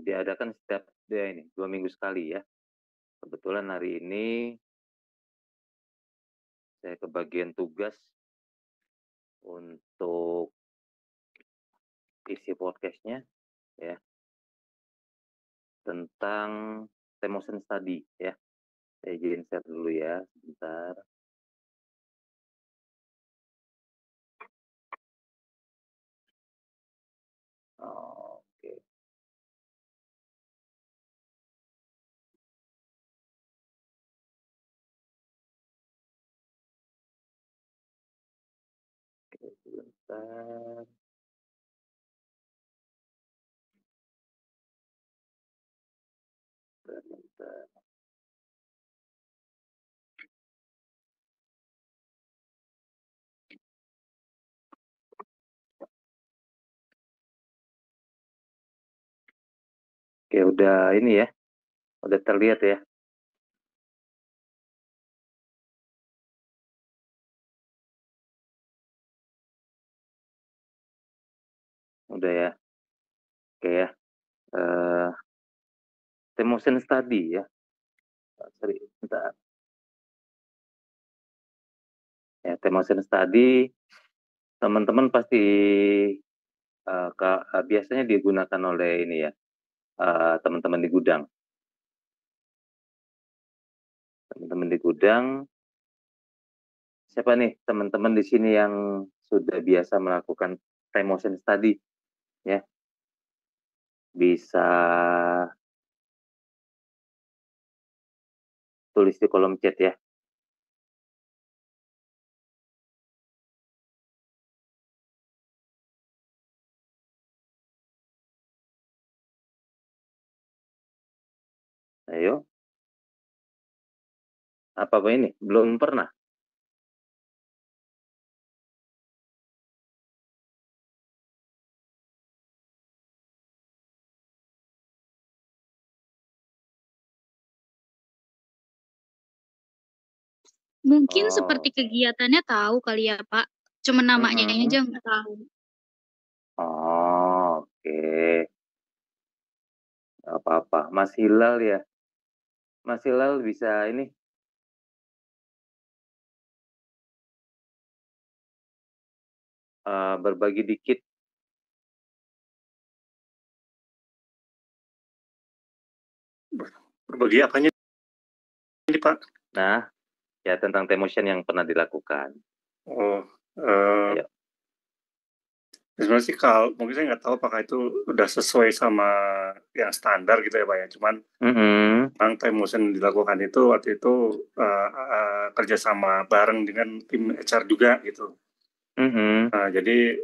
diadakan setiap 2 minggu sekali ya. Kebetulan hari ini saya kebagian tugas untuk isi podcast-nya ya, tentang emotion study ya. Saya izin share dulu ya, sebentar. Oke. Oke, sebentar. Sebentar. Oke, udah ini ya, udah terlihat ya. Udah ya. Oke ya. Emotion study ya. Sorry, bentar. Ya, emotion study teman-teman pasti biasanya digunakan oleh ini ya, teman-teman di gudang. Teman-teman di gudang, siapa nih teman-teman di sini yang sudah biasa melakukan emotion study ya? Bisa tulis di kolom chat ya. Ayo. Apa ini? Belum pernah? Mungkin Oh. seperti kegiatannya tahu kali ya Pak, cuma namanya aja nggak tahu. Oh, oke. Nggak apa-apa. Mas Hilal ya. Mas Hilal bisa ini. Berbagi dikit. Berbagi apanya ini Pak? Nah, ya tentang emotion yang pernah dilakukan. Oh, Ayo. sebenarnya sih kalau mungkin saya nggak tahu apakah itu udah sesuai sama yang standar gitu ya Pak ya. Cuman memang time motion dilakukan itu waktu itu kerjasama bareng dengan tim HR juga gitu. Jadi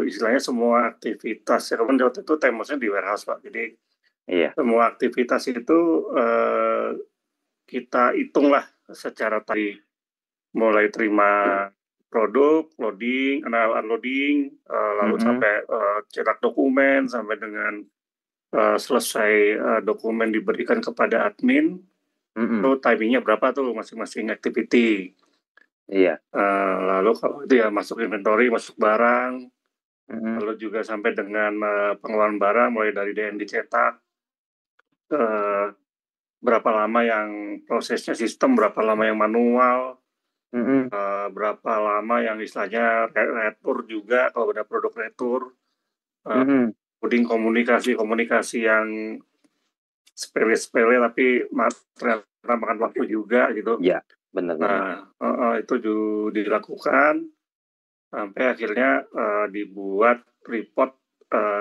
istilahnya semua aktivitas ya kan waktu itu time motion di warehouse Pak. Jadi semua aktivitas itu kita hitunglah secara tadi mulai terima produk, loading, unloading, lalu sampai cetak dokumen, sampai dengan selesai dokumen diberikan kepada admin, itu timingnya berapa tuh masing-masing activity. Iya. Lalu kalau itu ya masuk inventory, masuk barang, lalu juga sampai dengan pengeluaran barang, mulai dari DN dicetak, berapa lama yang prosesnya sistem, berapa lama yang manual, berapa lama yang istilahnya retur juga kalau ada produk retur, kemudian komunikasi yang sepele tapi ternyata makan waktu juga gitu. Ya, benar. Nah, itu dilakukan sampai akhirnya dibuat report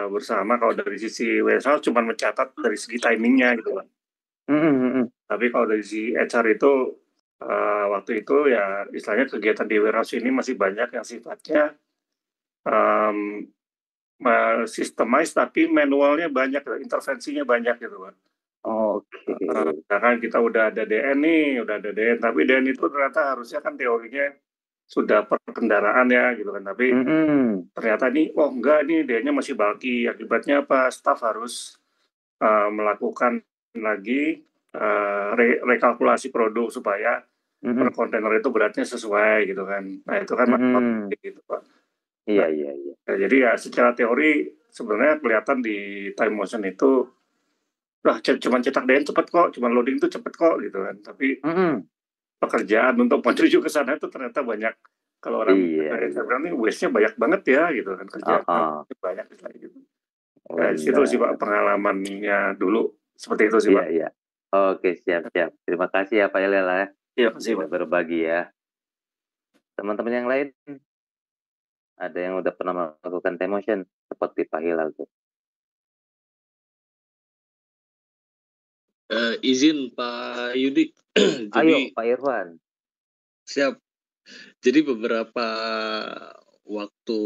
bersama. Kalau dari sisi warehouse cuma mencatat dari segi timingnya gitu kan. Tapi kalau dari sisi HR itu waktu itu ya istilahnya kegiatan di warehouse ini masih banyak yang sifatnya systemize tapi manualnya banyak, intervensinya banyak gitu kan. Oke. Karena kita udah ada DN nih, tapi DN itu ternyata harusnya kan teorinya sudah per kendaraan ya gitu kan, tapi ternyata nih, enggak nih DN-nya masih bulky, akibatnya apa? Staff harus melakukan lagi rekalkulasi produk supaya per kontainer itu beratnya sesuai gitu kan. Nah itu kan gitu Pak. Iya. Jadi ya secara teori sebenarnya kelihatan di time motion itu Wah, cuman cetak DM cepet kok, cuman loading tuh cepet kok gitu kan. Tapi pekerjaan untuk menuju ke sana itu ternyata banyak. Kalau orang Instagram ini waste-nya banyak banget ya gitu kan, kerjaan banyak gitu. Di situ sih Pak pengalamannya dulu seperti itu sih Pak. Iya. Oke, siap. Terima kasih ya Pak Elela ya. Iya, kasih Pak. Berbagi ya. Teman-teman yang lain ada yang udah pernah melakukan T-motion seperti Pak Hilal tuh? Izin Pak Yudi. Ayo Pak Irfan. Siap. Jadi beberapa waktu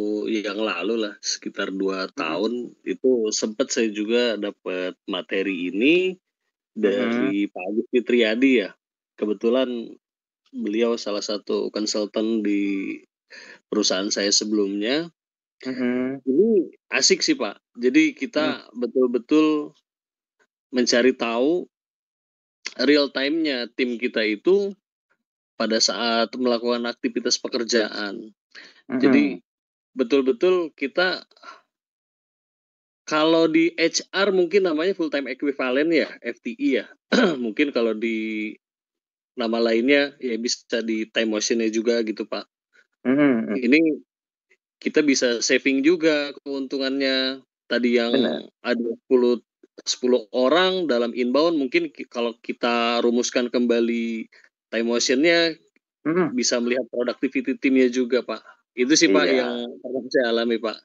yang lalu lah, sekitar 2 tahun, itu sempat saya juga dapat materi ini dari Pak Agus Fitriadi ya. Kebetulan beliau salah satu konsultan di perusahaan saya sebelumnya. Ini asik sih Pak. Jadi kita betul-betul mencari tahu real time-nya tim kita itu pada saat melakukan aktivitas pekerjaan. Jadi betul-betul kita, kalau di HR mungkin namanya full time equivalent ya, FTE ya. Mungkin kalau di nama lainnya ya bisa di time motion-nya juga gitu Pak. Ini kita bisa saving juga keuntungannya. Tadi yang ada 10 orang dalam inbound, mungkin kalau kita rumuskan kembali time motion-nya, bisa melihat productivity timnya juga Pak. Itu sih Pak yang pernah saya alami Pak.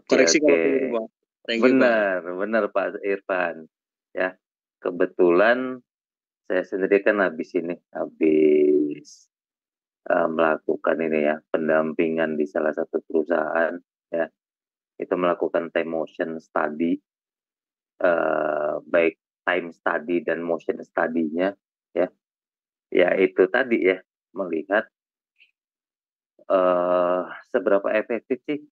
Koreksi kalau keliru Pak. Thank you Pak. Benar Pak Irfan. Ya, kebetulan saya sendiri kan habis melakukan ini ya, pendampingan di salah satu perusahaan ya. Itu melakukan time motion study, baik time study dan motion study-nya ya. Ya itu tadi ya, melihat seberapa efektif sih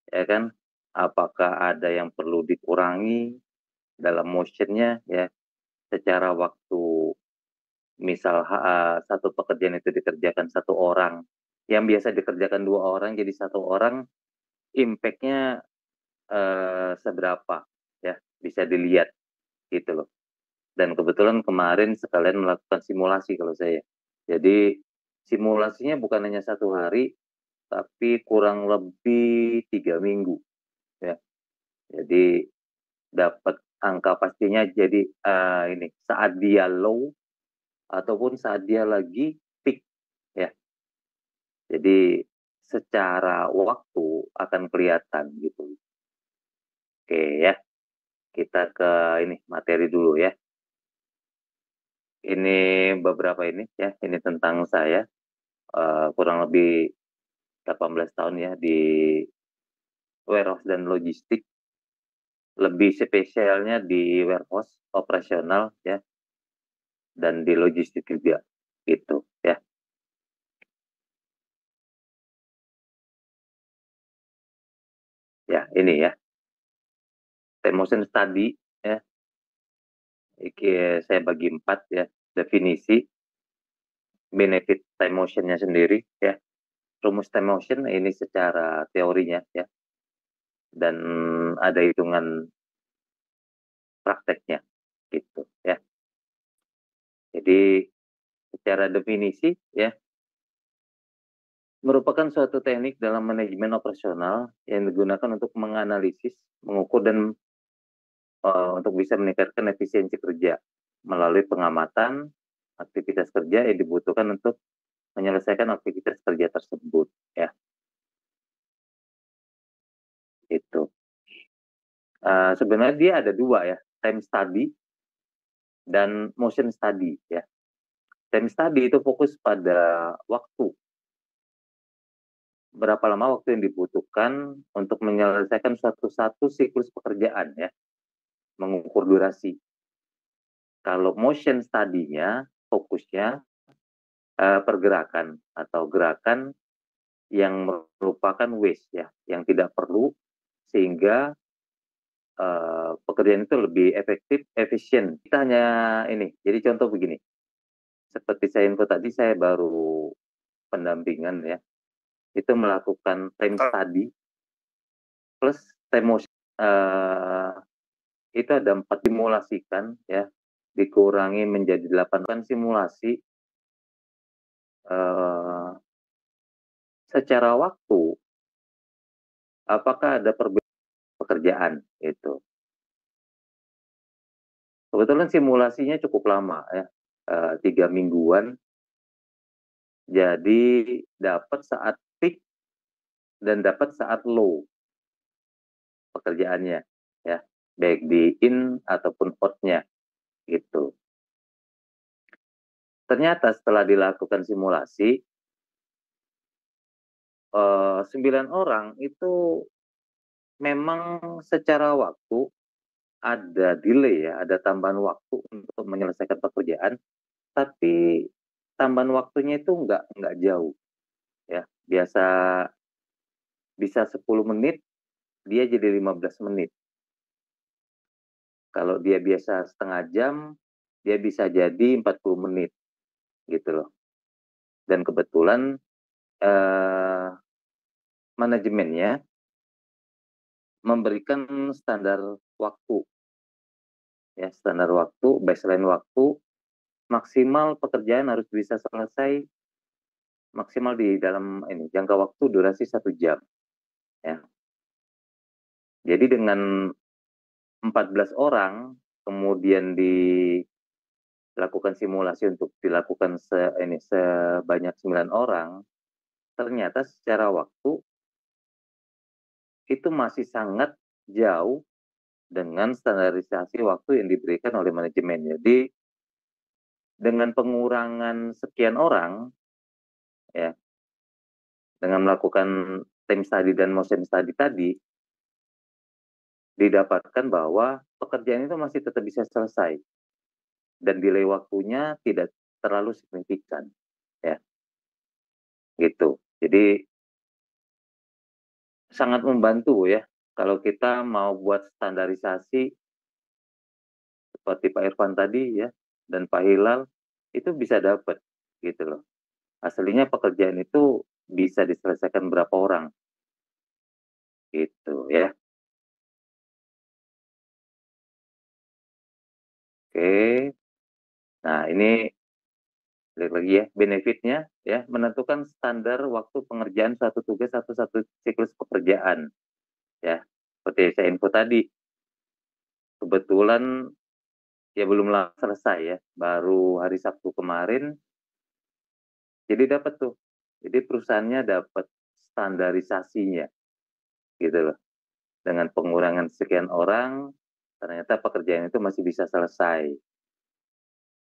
ya kan, apakah ada yang perlu dikurangi dalam motionnya ya, secara waktu. Misal satu pekerjaan itu dikerjakan 1 orang, yang biasa dikerjakan 2 orang jadi 1 orang, impact-nya seberapa ya, bisa dilihat gitu loh. Dan kebetulan kemarin sekalian melakukan simulasi kalau saya. Jadi simulasinya bukan hanya 1 hari, tapi kurang lebih 3 minggu ya. Jadi dapat angka pastinya, jadi ini saat dia low ataupun saat dia lagi peak ya. Jadi secara waktu akan kelihatan gitu. Oke ya, kita ke ini materi dulu ya. Ini beberapa ini ya, ini tentang saya, kurang lebih 18 tahun ya di warehouse dan logistik. Lebih spesialnya di warehouse operasional ya, dan di logistik juga gitu ya. Ya ini ya, time motion study ya. Saya bagi 4 ya, definisi, benefit time motion-nya sendiri ya, rumus time motion ini secara teorinya ya, dan ada hitungan prakteknya gitu ya. Jadi secara definisi ya, merupakan suatu teknik dalam manajemen operasional yang digunakan untuk menganalisis, mengukur, dan untuk bisa meningkatkan efisiensi kerja melalui pengamatan aktivitas kerja yang dibutuhkan untuk menyelesaikan aktivitas kerja tersebut ya. Itu sebenarnya dia ada 2 ya, time study dan motion study ya. Time study itu fokus pada waktu, berapa lama waktu yang dibutuhkan untuk menyelesaikan satu siklus pekerjaan ya, mengukur durasi. Kalau motion study-nya fokusnya pergerakan atau gerakan yang merupakan waste ya, yang tidak perlu, sehingga pekerjaan itu lebih efektif, efisien. Kita hanya ini, jadi contoh begini, seperti saya info tadi, saya baru pendampingan ya, itu melakukan time study plus time motion, itu ada 4 simulasikan ya, dikurangi menjadi 8 simulasi secara waktu, apakah ada perbedaan pekerjaan itu. Kebetulan simulasinya cukup lama ya, 3 mingguan. Jadi dapat saat peak dan dapat saat low pekerjaannya ya, baik di in ataupun out-nya gitu. Ternyata setelah dilakukan simulasi, 9 orang itu memang secara waktu ada delay ya, ada tambahan waktu untuk menyelesaikan pekerjaan, tapi tambahan waktunya itu nggak jauh ya. Bisa 10 menit, dia jadi 15 menit. Kalau dia biasa setengah jam, dia bisa jadi 40 menit gitu loh. Dan kebetulan manajemennya memberikan standar waktu ya, standar waktu, baseline waktu, maksimal pekerjaan harus bisa selesai maksimal di dalam ini jangka waktu durasi 1 jam ya. Jadi dengan 14 orang kemudian dilakukan simulasi untuk dilakukan sebanyak 9 orang, ternyata secara waktu itu masih sangat jauh dengan standarisasi waktu yang diberikan oleh manajemen. Jadi dengan pengurangan sekian orang ya, dengan melakukan time study dan motion study tadi, didapatkan bahwa pekerjaan itu masih tetap bisa selesai dan delay waktunya tidak terlalu signifikan ya, gitu. Jadi sangat membantu ya kalau kita mau buat standarisasi seperti Pak Irfan tadi ya dan Pak Hilal, itu bisa dapat gitu loh. Aslinya pekerjaan itu bisa diselesaikan berapa orang gitu ya. Oke. Nah, ini lihat lagi ya benefitnya ya, menentukan standar waktu pengerjaan suatu tugas atau satu siklus pekerjaan ya. Seperti saya info tadi, kebetulan ya belum selesai ya, baru hari Sabtu kemarin, jadi dapat tuh. Jadi perusahaannya dapat standarisasinya gitu loh. Dengan pengurangan sekian orang, ternyata pekerjaan itu masih bisa selesai.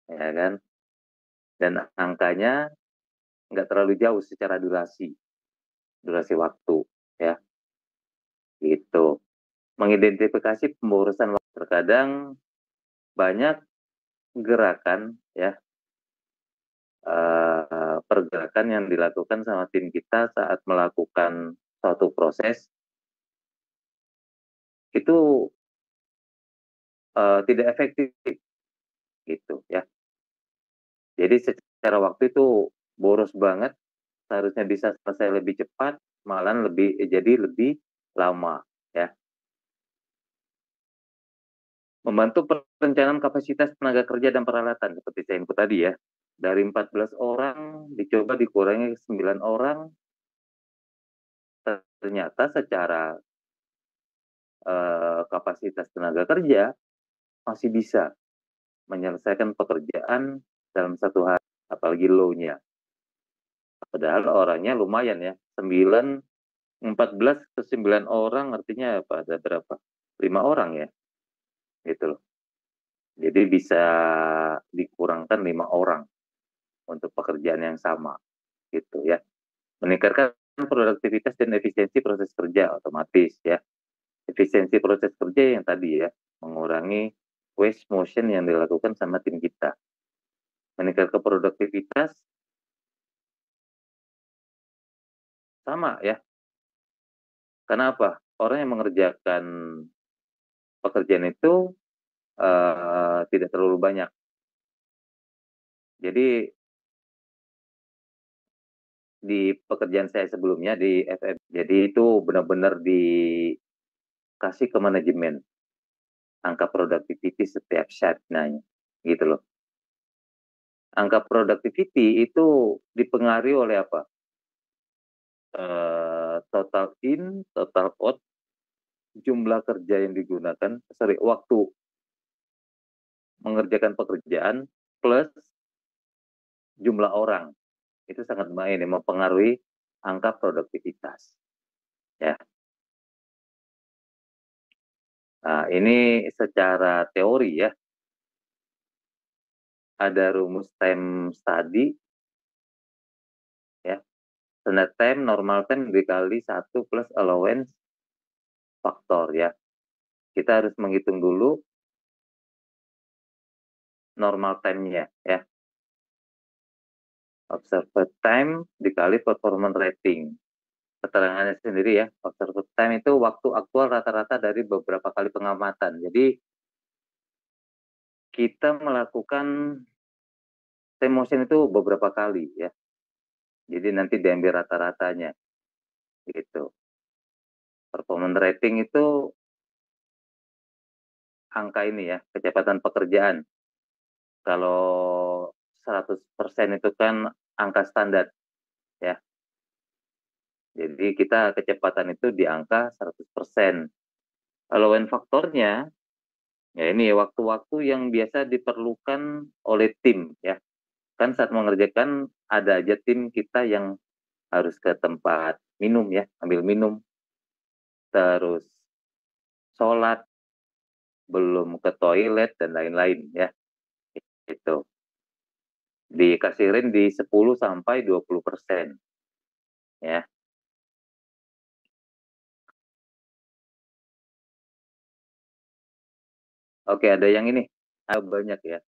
Ya kan? Dan angkanya nggak terlalu jauh secara durasi waktu ya. Gitu. Mengidentifikasi pemborosan waktu. Terkadang banyak gerakan ya, pergerakan yang dilakukan sama tim kita saat melakukan suatu proses itu tidak efektif gitu ya. Jadi secara waktu itu boros banget, seharusnya bisa selesai lebih cepat, malahan jadi lebih lama ya. Membantu perencanaan kapasitas tenaga kerja dan peralatan seperti saya info tadi ya. Dari 14 orang dicoba dikurangi 9 orang, ternyata secara kapasitas tenaga kerja masih bisa menyelesaikan pekerjaan dalam 1 hari, apalagi low-nya. Padahal orangnya lumayan ya, 14 ke 9 orang artinya apa, ada berapa? 5 orang ya, gitu loh. Jadi bisa dikurangkan 5 orang untuk pekerjaan yang sama, gitu ya. Meningkatkan produktivitas dan efisiensi proses kerja otomatis ya. Efisiensi proses kerja yang tadi ya, mengurangi waste motion yang dilakukan sama tim kita. Meningkatkan produktivitas sama ya. Karena apa? Orang yang mengerjakan pekerjaan itu tidak terlalu banyak. Jadi di pekerjaan saya sebelumnya di FM, jadi itu benar-benar dikasih ke manajemen. angka productivity setiap shift-nya, gitu loh. Angka productivity itu dipengaruhi oleh apa? Total in, total out, jumlah kerja yang digunakan, waktu mengerjakan pekerjaan plus jumlah orang. Itu sangat mempengaruhi angka produktivitas. Ya. Nah, ini secara teori ya. Ada rumus time study ya. Standard time, normal time dikali 1 plus allowance faktor ya. Kita harus menghitung dulu normal time-nya ya. Observed time dikali performance rating. Keterangannya sendiri ya, observed time itu waktu aktual rata-rata dari beberapa kali pengamatan. Jadi kita melakukan time motion itu beberapa kali ya. Jadi nanti diambil rata-ratanya gitu. Performance rating itu angka ini ya, kecepatan pekerjaan. Kalau 100% itu kan angka standar ya. Jadi kita kecepatan itu di angka 100%. Allowance faktornya ya ini waktu-waktu yang biasa diperlukan oleh tim ya. Kan saat mengerjakan ada aja tim kita yang harus ke tempat minum ya, ambil minum. Terus sholat, belum ke toilet dan lain-lain ya. Itu. Dikasirin di 10 sampai 20% ya. Oke, ada yang ini. Banyak ya.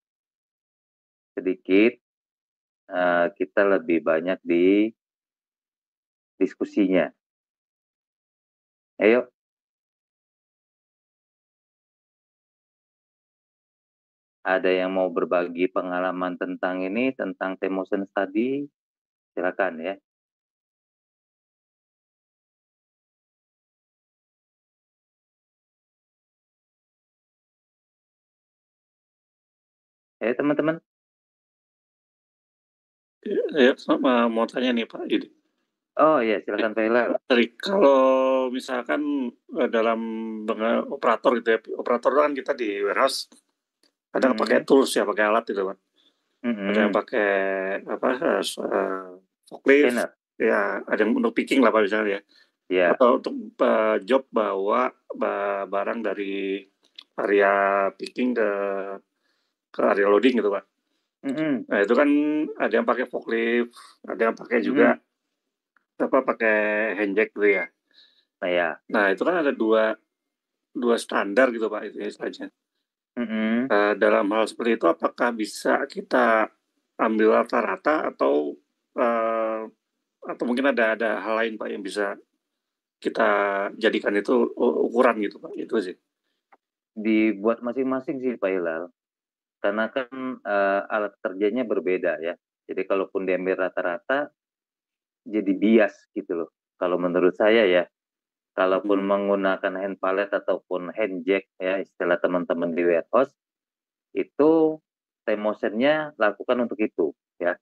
Sedikit kita lebih banyak di diskusinya. Ayo. Ada yang mau berbagi pengalaman tentang ini, tentang time motion study? Silakan ya. Ya teman-teman. Ya, mau tanya nih Pak Yudi. Oh iya, silakan Pak Hilal. Kalau misalkan dalam operator gitu ya, operator kan kita di warehouse kadang pakai tools ya, pakai alat gitu Pak. Ada yang pakai forklift, ya ada yang untuk picking lah Pak misalnya ya. Yeah. Atau untuk job bawa barang dari area picking ke area loading gitu Pak. Nah itu kan ada yang pakai forklift, ada yang pakai juga pakai handjack gitu ya. Nah itu kan ada dua standar gitu Pak itu istilahnya. Dalam hal seperti itu apakah bisa kita ambil rata-rata atau mungkin ada hal lain Pak yang bisa kita jadikan itu ukuran gitu Pak, itu sih. Dibuat masing-masing sih Pak Hilal. Karena kan alat kerjanya berbeda ya. Jadi kalaupun diambil rata-rata jadi bias gitu loh. Kalau menurut saya ya. Kalaupun menggunakan hand pallet ataupun hand jack ya istilah teman-teman di warehouse itu time motion-nya lakukan untuk itu ya.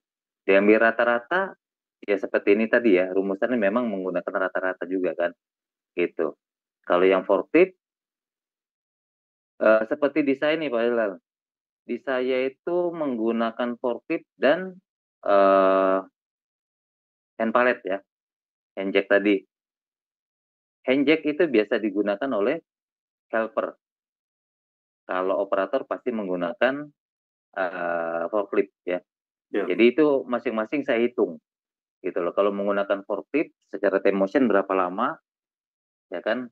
Diambil rata-rata ya seperti ini tadi ya, rumusannya memang menggunakan rata-rata juga kan. Gitu. Kalau yang forklift seperti di saya nih Pak Hilal. Di saya itu menggunakan forklift dan hand pallet ya. Hand jack tadi. Hand jack itu biasa digunakan oleh helper. Kalau operator pasti menggunakan forklift ya. Jadi itu masing-masing saya hitung gitu loh. Kalau menggunakan forklift secara time motion berapa lama ya kan?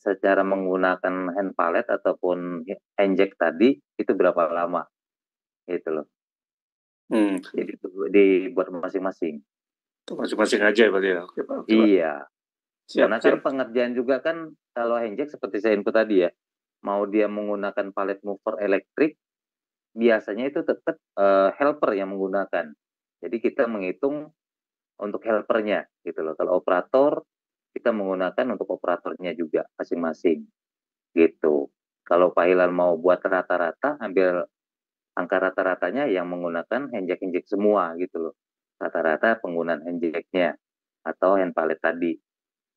Secara menggunakan hand pallet ataupun hand jack tadi itu berapa lama gitu loh. Jadi itu dibuat masing-masing. Masing-masing aja berarti ya. Oke, Pak. Iya. Karena kan pengerjaan juga kan kalau hand jack seperti saya input tadi ya, mau dia menggunakan pallet mover elektrik, biasanya itu tetap helper yang menggunakan. Jadi kita menghitung untuk helpernya gitu loh. Kalau operator kita menggunakan untuk operatornya juga masing-masing gitu. Kalau Pak Hilal mau buat rata-rata, ambil angka rata-ratanya yang menggunakan handjack semua gitu loh. Rata-rata penggunaan handjacknya atau hand pallet tadi.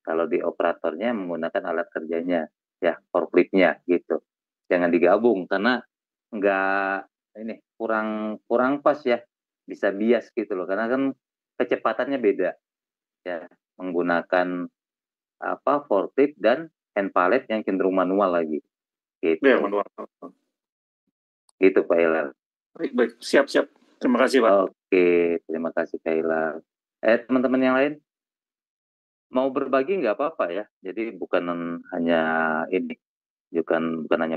Kalau di operatornya menggunakan alat kerjanya, ya forkliftnya gitu. Jangan digabung karena kurang pas ya, bisa bias gitu loh. Karena kan kecepatannya beda ya, menggunakan forklift dan hand pallet yang cenderung manual lagi. Gitu. Ya, manual. Gitu Pak Hilal. Baik. Siap. Terima kasih Pak. Oke, terima kasih Pak Hilal. Teman-teman yang lain mau berbagi nggak apa-apa ya. Jadi bukan hanya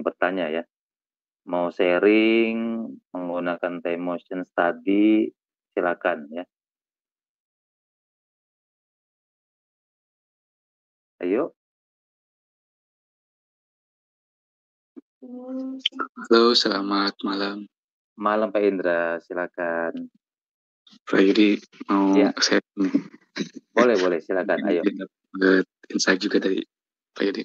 bertanya ya. Mau sharing menggunakan time motion study, silakan ya. Ayo. Halo, selamat malam. Malam Pak Indra, silakan. Pak Yudi mau share nih. Boleh, silakan. Ayo. Dapat insight juga dari Pak Yudi.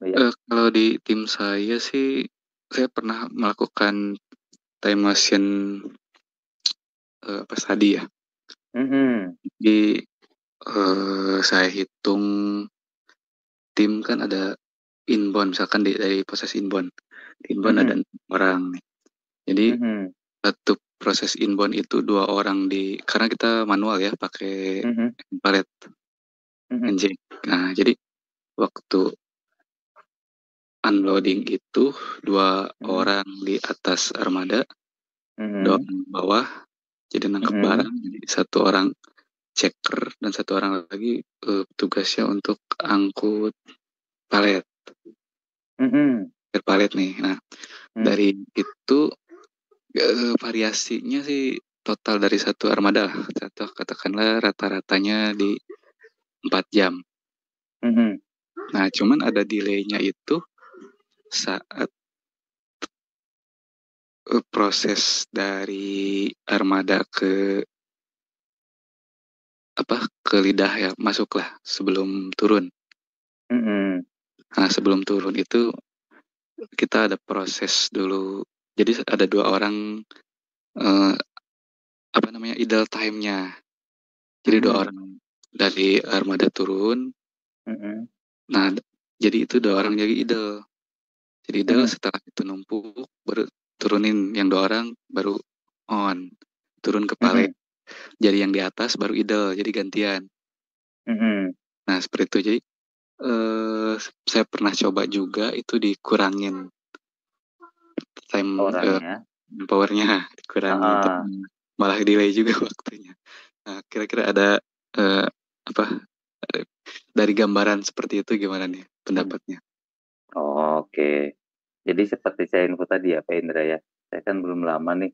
Ya. Kalau di tim saya sih, saya pernah melakukan time motion study ya. Jadi saya hitung tim kan ada inbound, misalkan dari proses inbound. Inbound ada 6 orang nih. Jadi satu proses inbound itu 2 orang karena kita manual ya, pakai pallet anjing. Nah, jadi waktu unloading itu 2 orang di atas armada, 2 orang di bawah, jadi nangkep barang. Jadi 1 orang checker dan 1 orang lagi tugasnya untuk angkut palet. Palet nih. Nah, dari itu variasinya sih total dari 1 armada lah. Katakanlah rata-ratanya di 4 jam. Nah, cuman ada delay-nya itu saat proses dari armada ke lidah ya, masuklah sebelum turun. Nah, sebelum turun itu kita ada proses dulu. Jadi ada 2 orang idle time-nya. Jadi 2 orang dari armada turun. Nah, jadi itu 2 orang jadi idle. Jadi idle setelah itu numpuk, baru turunin yang 2 orang, baru on. Turun ke palet. Jadi yang di atas baru idle, jadi gantian. Nah, seperti itu. Jadi saya pernah coba juga itu dikurangin time powernya, dikurangin. Malah delay juga waktunya. Nah, kira-kira ada dari gambaran seperti itu gimana nih pendapatnya? Oke. Jadi seperti saya info tadi ya Pak Indra ya. Saya kan belum lama nih.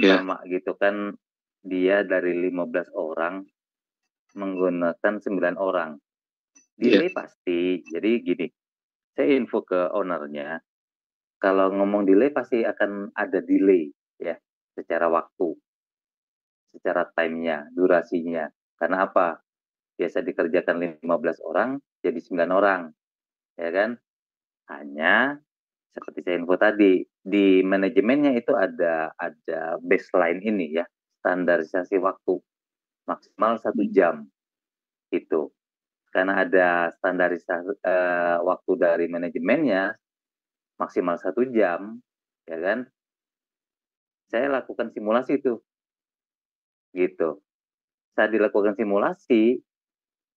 Lama gitu kan, dia dari 15 orang menggunakan 9 orang. Delay pasti. Jadi gini, saya info ke ownernya, kalau ngomong delay pasti akan ada delay ya, secara waktu, secara time-nya, durasinya. Karena apa? Biasa dikerjakan 15 orang jadi 9 orang, ya kan? Hanya seperti saya info tadi, di manajemennya itu ada baseline ini ya, standarisasi waktu maksimal 1 jam itu. Karena ada standarisasi waktu dari manajemennya maksimal 1 jam, ya kan? Saya lakukan simulasi itu, gitu. Saat dilakukan simulasi,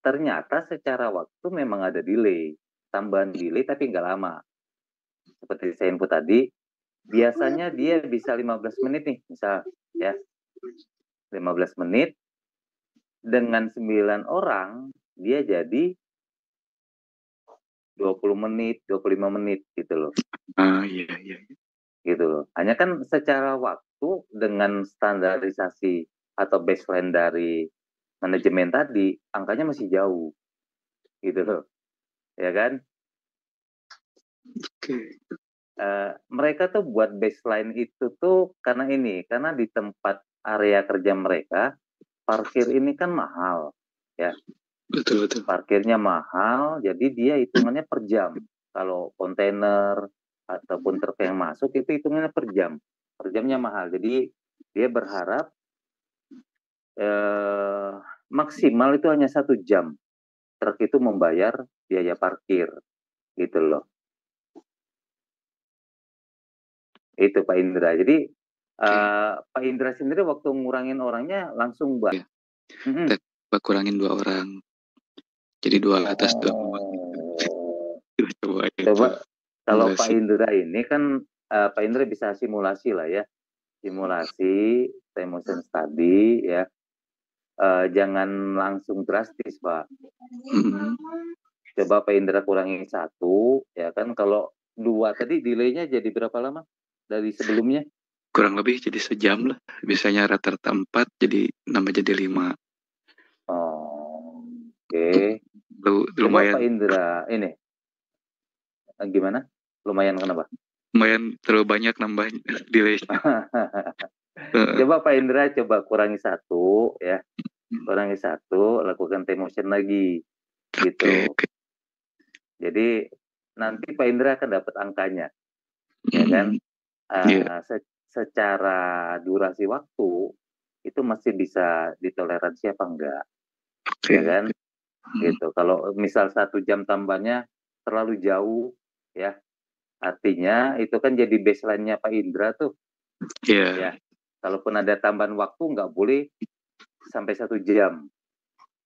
ternyata secara waktu memang ada delay, tambahan delay tapi nggak lama. Seperti saya info tadi, biasanya dia bisa 15 menit nih, misal ya, 15 menit, dengan 9 orang, dia jadi 20 menit, 25 menit gitu loh. Iya. Gitu loh. Hanya kan secara waktu dengan standarisasi atau baseline dari manajemen tadi, angkanya masih jauh. Gitu loh. Ya kan? Mereka tuh buat baseline itu tuh karena di tempat area kerja mereka, parkir ini kan mahal. Ya. Betul. Parkirnya mahal, jadi dia hitungannya per jam. Kalau kontainer ataupun truk yang masuk itu hitungannya per jam. Per jamnya mahal. Jadi dia berharap maksimal itu hanya 1 jam. Truk itu membayar biaya parkir. Gitu loh. Itu Pak Indra. Jadi Pak Indra sendiri waktu ngurangin orangnya langsung Mbak. Kita kurangin 2 orang. Jadi 2 atas 2 bawah. Coba kalau Pak Indra ini kan Pak Indra bisa simulasi lah ya. Simulasi, time motion study ya. Jangan langsung drastis Pak. Coba Pak Indra kurangi 1 ya kan. Kalau 2 tadi delaynya jadi berapa lama dari sebelumnya? Kurang lebih jadi sejam lah. Biasanya rata-rata 4 jadi nambah jadi 5. Oke. Lumayan. Coba Pak Indra ini gimana? Lumayan kenapa? Lumayan terlalu banyak nambah delay. Coba Pak Indra coba kurangi 1 ya. Kurangi 1, lakukan time motion lagi. Gitu. Jadi nanti Pak Indra akan dapat angkanya. Ya kan? Secara durasi waktu itu masih bisa ditoleransi apa enggak? Ya kan? Gitu. Kalau misal 1 jam tambahnya terlalu jauh ya, artinya itu kan jadi baseline-nya Pak Indra tuh. Ya. Kalaupun ada tambahan waktu nggak boleh sampai 1 jam.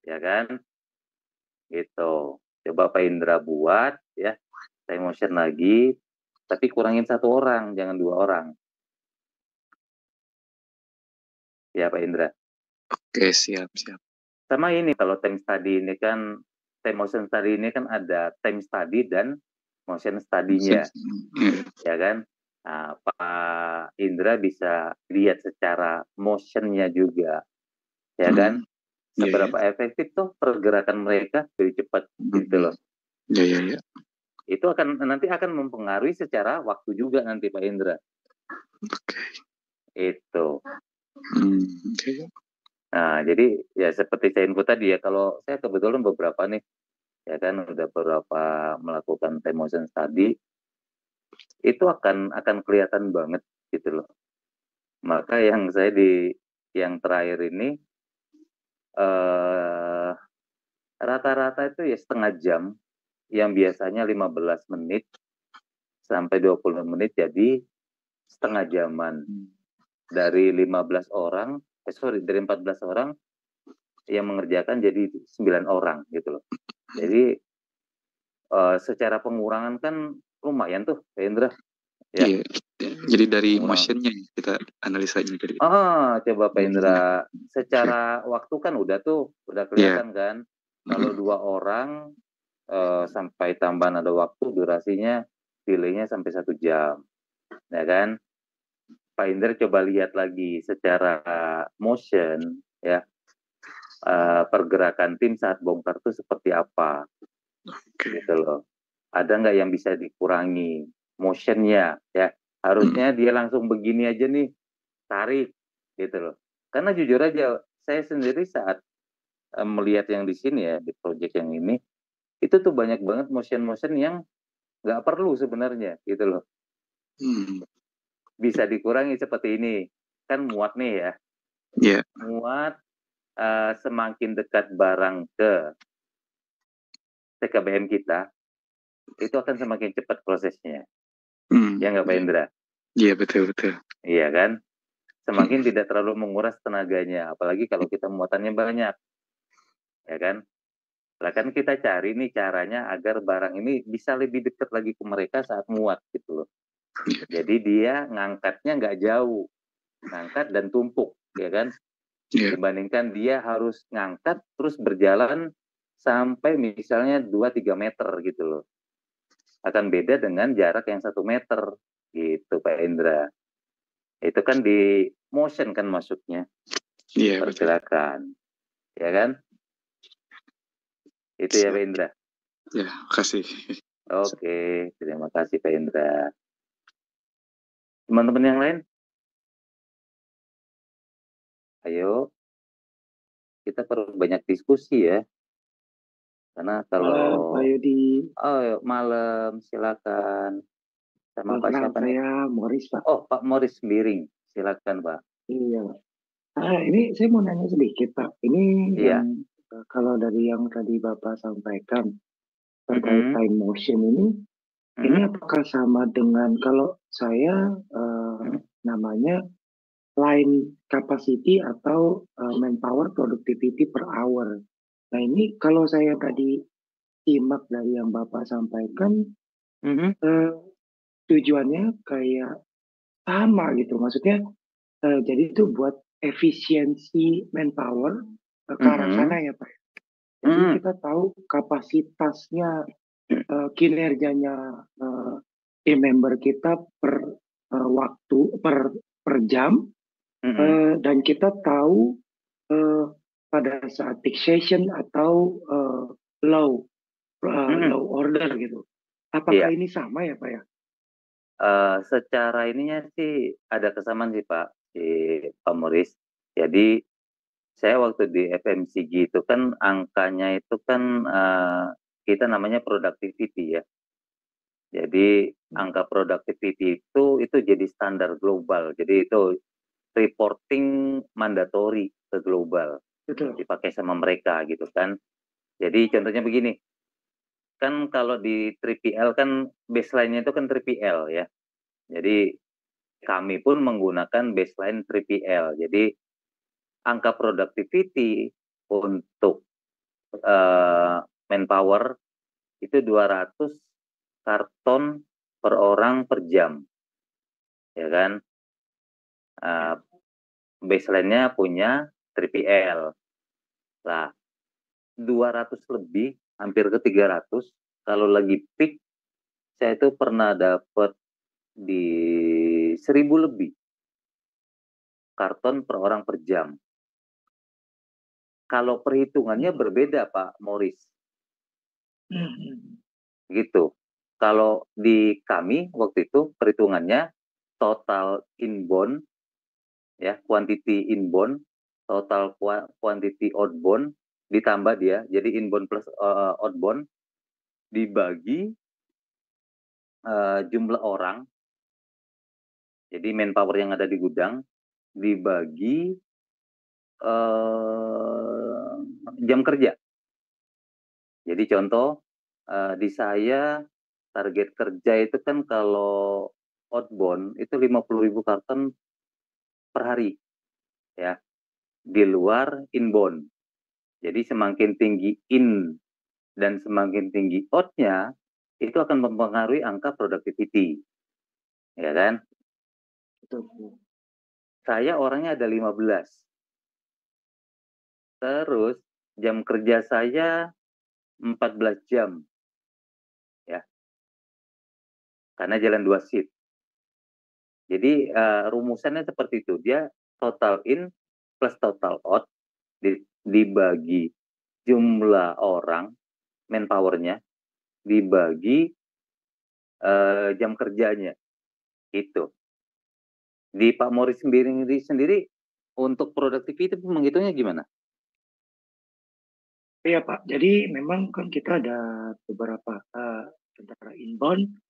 Ya kan? Gitu. Coba Pak Indra buat ya, time motion lagi, tapi kurangin 1 orang, jangan 2 orang. Ya Pak Indra. Oke, siap. Sama ini kalau time study ini kan, time motion study ini kan ada time study dan motion study-nya. Ya kan? Nah, Pak Indra bisa lihat secara motion-nya juga. Ya kan? Seberapa efektif tuh pergerakan mereka jadi cepat gitu loh. Ya. Itu nanti akan mempengaruhi secara waktu juga nanti Pak Indra. Itu. Nah, jadi ya seperti saya info tadi ya, kalau saya kebetulan beberapa nih, ya kan udah beberapa melakukan time motion study, itu akan kelihatan banget gitu loh. Maka yang saya yang terakhir ini rata-rata itu ya setengah jam, yang biasanya 15 menit sampai 20 menit jadi setengah jaman. Dari 15 orang, dari 14 orang yang mengerjakan jadi 9 orang gitu loh. Jadi secara pengurangan kan lumayan tuh Pak Indra. Ya. Iya. Jadi dari motionnya kita analisanya dari. Coba Pak Indra, secara waktu kan udah kelihatan kan. Kalau 2 orang sampai tambahan ada waktu, durasinya delaynya sampai 1 jam. Ya kan? Pak Indra coba lihat lagi secara motion ya. Pergerakan tim saat bongkar itu seperti apa. Gitu loh. Ada nggak yang bisa dikurangi motionnya ya? Harusnya dia langsung begini aja nih, tarik gitu loh. Karena jujur aja saya sendiri saat melihat yang di sini ya, di project yang ini, itu tuh banyak banget motion yang nggak perlu sebenarnya gitu loh. Bisa dikurangi seperti ini, kan muat nih ya. Muat semakin dekat barang ke TKBM kita, itu akan semakin cepat prosesnya. Ya nggak Pak Indra? Iya, betul. Iya kan? Semakin tidak terlalu menguras tenaganya, apalagi kalau kita muatannya banyak. Ya kan? Lah kan kita cari nih caranya agar barang ini bisa lebih dekat lagi ke mereka saat muat gitu loh. Jadi dia ngangkatnya nggak jauh, ngangkat dan tumpuk, ya kan? Dibandingkan dia harus ngangkat terus berjalan sampai misalnya 2-3 meter gitu loh. Akan beda dengan jarak yang 1 meter gitu Pak Indra. Itu kan di motion kan masuknya. Pergerakan. Ya kan? Itu ya Pak Indra. Ya, kasih. Oke, terima kasih Pak Indra. Teman-teman yang lain? Ayo, kita perlu banyak diskusi ya. Karena Malam Pak kalau Yudi. malam, silakan. Sama Pak Kenal siapa nih? saya Morris Pak. Oh, Pak Morris Biring. Silakan, Pak. Iya. Ini saya mau nanya sedikit Pak. Ini Iya. yang kalau dari yang tadi Bapak sampaikan terkait time motion ini apakah sama dengan kalau saya namanya line capacity atau manpower productivity per hour. Nah ini kalau saya tadi simak dari yang Bapak sampaikan, tujuannya kayak sama gitu. Maksudnya jadi itu buat efisiensi manpower ke arah sana ya Pak. Jadi kita tahu kapasitasnya, kinerjanya tim member kita per waktu, per jam, dan kita tahu pada saat peak session atau low order gitu. Apakah ini sama ya Pak ya? Secara ininya sih ada kesamaan sih Pak, Pak Morris. Jadi saya waktu di FMCG itu kan angkanya itu kan kita namanya productivity ya. Jadi angka productivity itu jadi standar global. Jadi itu reporting mandatory ke global. Betul. Dipakai sama mereka gitu kan. Jadi contohnya begini. Kan kalau di 3PL kan baseline-nya itu kan 3PL ya. Jadi kami pun menggunakan baseline 3PL. Jadi angka productivity untuk manpower itu 200 karton per orang per jam. Ya kan? Baseline-nya punya 3PL. Nah, 200 lebih, hampir ke 300. Kalau lagi peak, saya itu pernah dapat di 1000 lebih karton per orang per jam. Kalau perhitungannya berbeda Pak Morris. Gitu. Kalau di kami waktu itu perhitungannya total inbound, ya, quantity inbound, total quantity outbound, ditambah dia, jadi inbound plus outbound, dibagi jumlah orang, jadi manpower yang ada di gudang, dibagi jam kerja. Jadi contoh, di saya target kerja itu kan kalau outbound itu 50.000 karton per hari. Ya. Di luar inbound. Jadi semakin tinggi in dan semakin tinggi out-nya, itu akan mempengaruhi angka productivity. Ya kan? Betul. Saya orangnya ada 15. Terus jam kerja saya 14 jam. Ya. Karena jalan 2 shift. Jadi rumusannya seperti itu. Dia total in plus total out dibagi jumlah orang, manpowernya, dibagi jam kerjanya. Itu. Di Pak Morris sendiri untuk productivity menghitungnya gimana? Iya Pak, jadi memang kan kita ada beberapa antara inbound,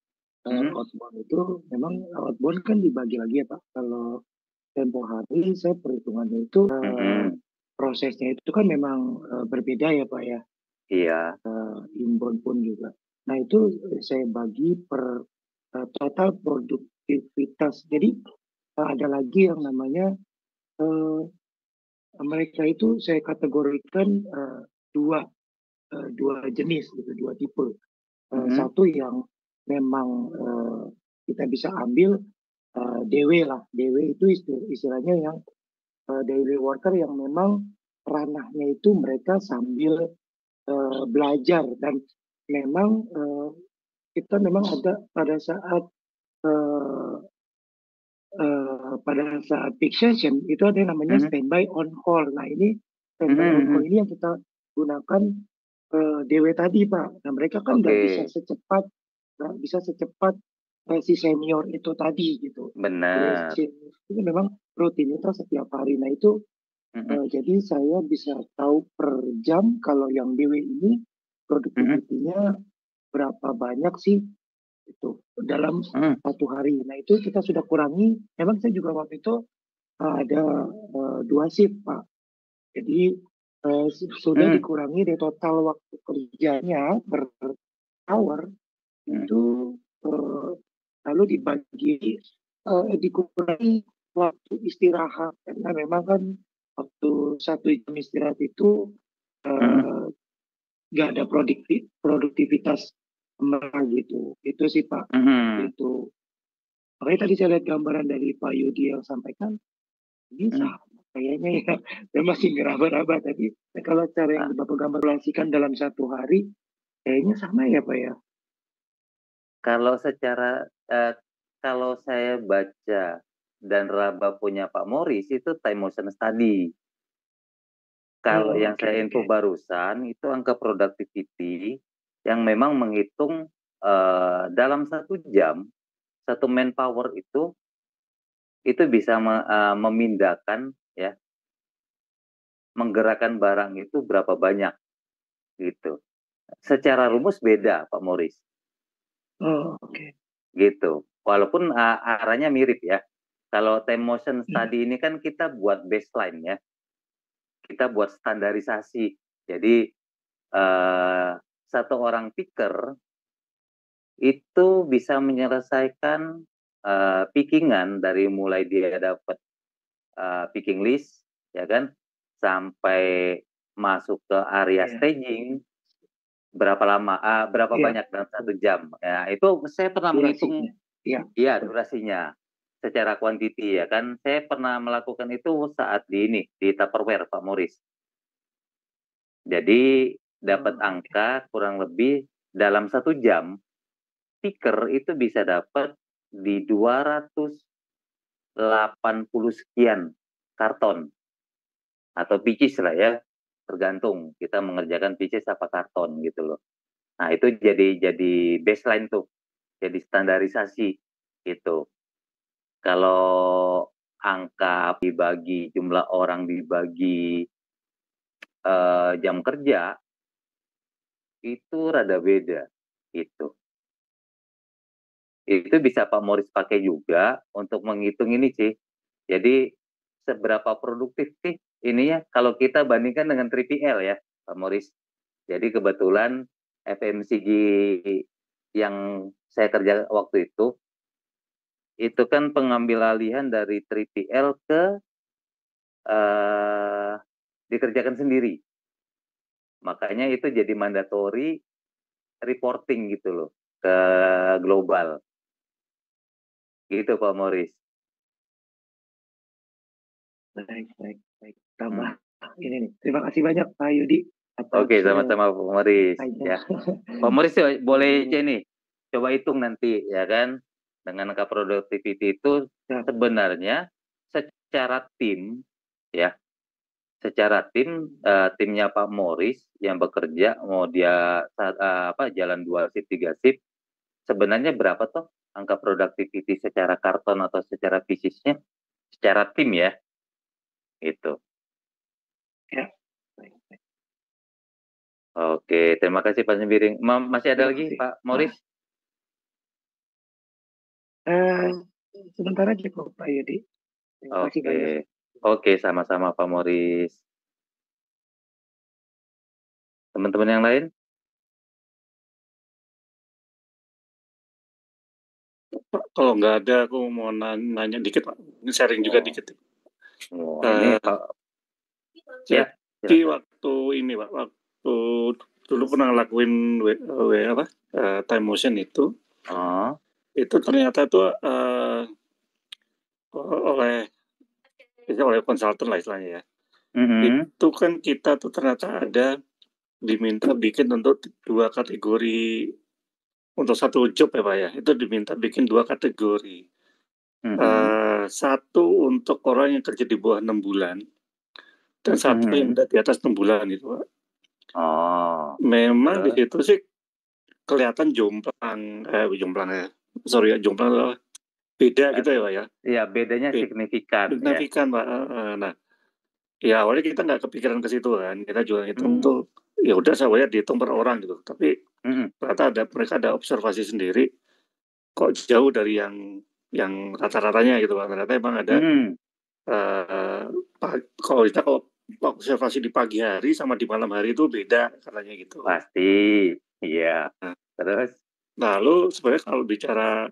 outbound itu memang outbound kan dibagi lagi ya Pak. Kalau tempo hari saya perhitungannya itu prosesnya itu kan memang berbeda ya Pak ya. Iya. Inbound pun juga. Nah itu saya bagi per total produktivitas. Jadi ada lagi yang namanya mereka itu saya kategorikan dua jenis gitu, dua tipe. Satu yang memang kita bisa ambil DW lah. DW itu istilahnya yang daily worker yang memang ranahnya itu mereka sambil belajar dan memang kita memang ada pada saat peak session itu ada yang namanya standby on call. Nah ini standby on call ini yang kita gunakan DW tadi Pak. Nah mereka kan nggak bisa secepat si senior itu tadi gitu. Benar. Itu memang rutinitas setiap hari. Nah itu jadi saya bisa tahu per jam kalau yang DW ini produktivitinya berapa banyak sih itu dalam satu hari. Nah itu kita sudah kurangi. Memang saya juga waktu itu ada 2 shift Pak. Jadi sudah dikurangi dari total waktu kerjanya per hour itu lalu dibagi dikurangi waktu istirahat karena memang kan waktu 1 jam istirahat itu nggak ada produktivitas gitu. Itu sih Pak. Itu. Makanya tadi saya lihat gambaran dari Pak Yudi yang sampaikan, ini sama kayaknya ya. Saya masih ngeraba-raba tadi. Nah, kalau cara yang Bapak gambarasikan dalam 1 hari, kayaknya sama ya Pak ya? Kalau secara, kalau saya baca dan raba punya Pak Moris, itu time motion study. Kalau yang saya info barusan, itu angka productivity yang memang menghitung dalam 1 jam, 1 manpower itu bisa memindahkan ya, menggerakkan barang itu berapa banyak gitu. Secara rumus beda Pak Moris. Gitu. Walaupun arahnya mirip ya. Kalau time motion study ini kan kita buat baseline ya. Kita buat standarisasi. Jadi 1 orang picker itu bisa menyelesaikan pickingan dari mulai dia dapat picking list ya kan sampai masuk ke area staging berapa lama berapa banyak dalam 1 jam ya. Itu saya pernah menghitung durasinya secara kuantiti ya kan. Saya pernah melakukan itu saat di Tupperware Pak Moris. Jadi dapat angka kurang lebih dalam 1 jam picker itu bisa dapat di 280 sekian karton atau pieces lah ya, tergantung kita mengerjakan pieces apa karton gitu loh. Nah itu jadi baseline tuh, jadi standarisasi gitu. Kalau angka dibagi jumlah orang dibagi jam kerja itu rada beda gitu. Itu bisa Pak Moris pakai juga untuk menghitung ini sih. Jadi seberapa produktif sih ininya kalau kita bandingkan dengan 3PL ya Pak Moris. Jadi kebetulan FMCG yang saya kerja waktu itu kan pengambil alihan dari 3PL ke dikerjakan sendiri. Makanya itu jadi mandatory reporting gitu loh ke global. Gitu Pak Moris. Baik. Tambah ini nih. Terima kasih banyak Pak Yudi. Oke, sama-sama Pak Moris. Ya. Pak Moris boleh nih, coba hitung nanti ya kan dengan angka productivity itu sebenarnya secara tim ya, secara timnya Pak Moris yang bekerja mau dia jalan 2 shift 3 shift sebenarnya berapa toh angka productivity secara karton atau secara fisiknya secara tim ya itu. Ya. Oke, terima kasih Pak Sembiring. Masih ada lagi Pak Moris? Sebentar aja kok Pak Yudi. Oke, sama-sama Pak Moris. Teman-teman yang lain? Pak, kalau nggak ada, aku mau nanya dikit Pak. Sharing juga dikit. Ini Pak. Jadi waktu ini Pak, waktu dulu pernah ngelakuin time motion itu. Itu ternyata tuh oleh konsultan lah istilahnya ya. Itu kan kita tuh ternyata ada diminta bikin untuk 2 kategori untuk 1 job ya Pak ya. Itu diminta bikin 2 kategori. 1 untuk orang yang kerja di bawah 6 bulan dan 1 yang di atas 6 bulan itu Pak. Memang di situ sih kelihatan jomplang beda gitu ya Pak ya. Iya, bedanya signifikan. Signifikan Pak. Nah, Ya awalnya kita nggak kepikiran ke situ kan, kita juga hitung tuh, ya udah saya bayar dihitung per orang gitu. Tapi ternyata mereka ada observasi sendiri, kok jauh dari yang rata-ratanya gitu kan. Ternyata emang ada kalau observasi di pagi hari sama di malam hari itu beda katanya gitu. Pasti, iya. Nah, Terus? Lalu sebenarnya kalau bicara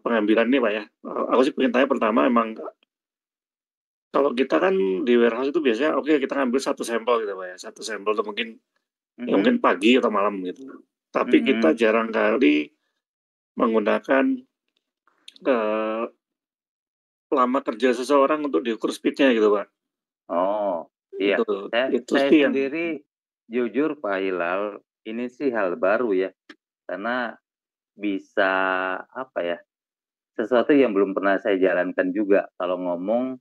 pengambilan nih Pak ya, aku sih pengen tanya pertama emang kalau kita kan di warehouse itu biasanya oke kita ngambil satu sampel gitu Pak ya, satu sampel itu mungkin ya mungkin pagi atau malam gitu. Tapi kita jarang kali menggunakan lama kerja seseorang untuk diukur speed-nya gitu Pak. Oh, iya. Saya sendiri jujur Pak Hilal, ini sih hal baru ya. Karena bisa apa ya? Sesuatu yang belum pernah saya jalankan juga kalau ngomong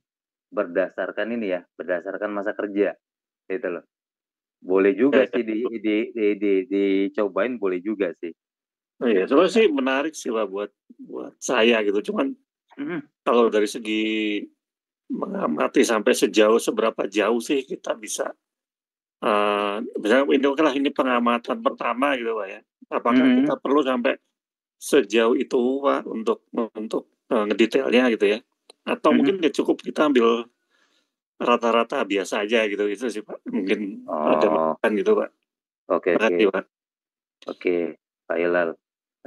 berdasarkan ini ya, berdasarkan masa kerja. Gitu loh. Boleh juga sih dicobain, boleh juga sih. Oh iya, soalnya sih menarik sih Pak buat saya gitu. Cuman kalau dari segi mengamati sampai seberapa jauh sih kita bisa misalnya ini pengamatan pertama gitu Pak ya. Apakah kita perlu sampai sejauh itu Pak untuk ngedetailnya gitu ya? Atau mungkin ya cukup kita ambil rata-rata biasa aja gitu, itu sih Pak. Mungkin ada masukan gitu Pak. Oke. Pak. Oke, Pak Hilal.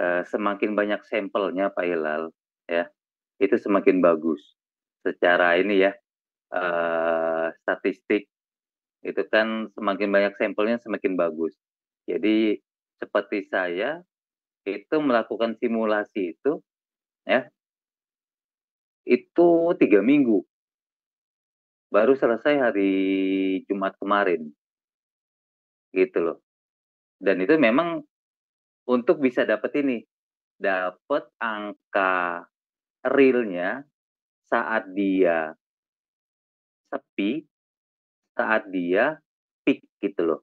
Semakin banyak sampelnya Pak Hilal, ya, itu semakin bagus. Secara ini ya, statistik itu kan semakin banyak sampelnya semakin bagus. Jadi seperti saya itu melakukan simulasi itu, ya, itu 3 minggu. Baru selesai hari Jumat kemarin. Gitu loh. Dan itu memang untuk bisa dapat ini, dapat angka realnya saat dia sepi, saat dia peak gitu loh.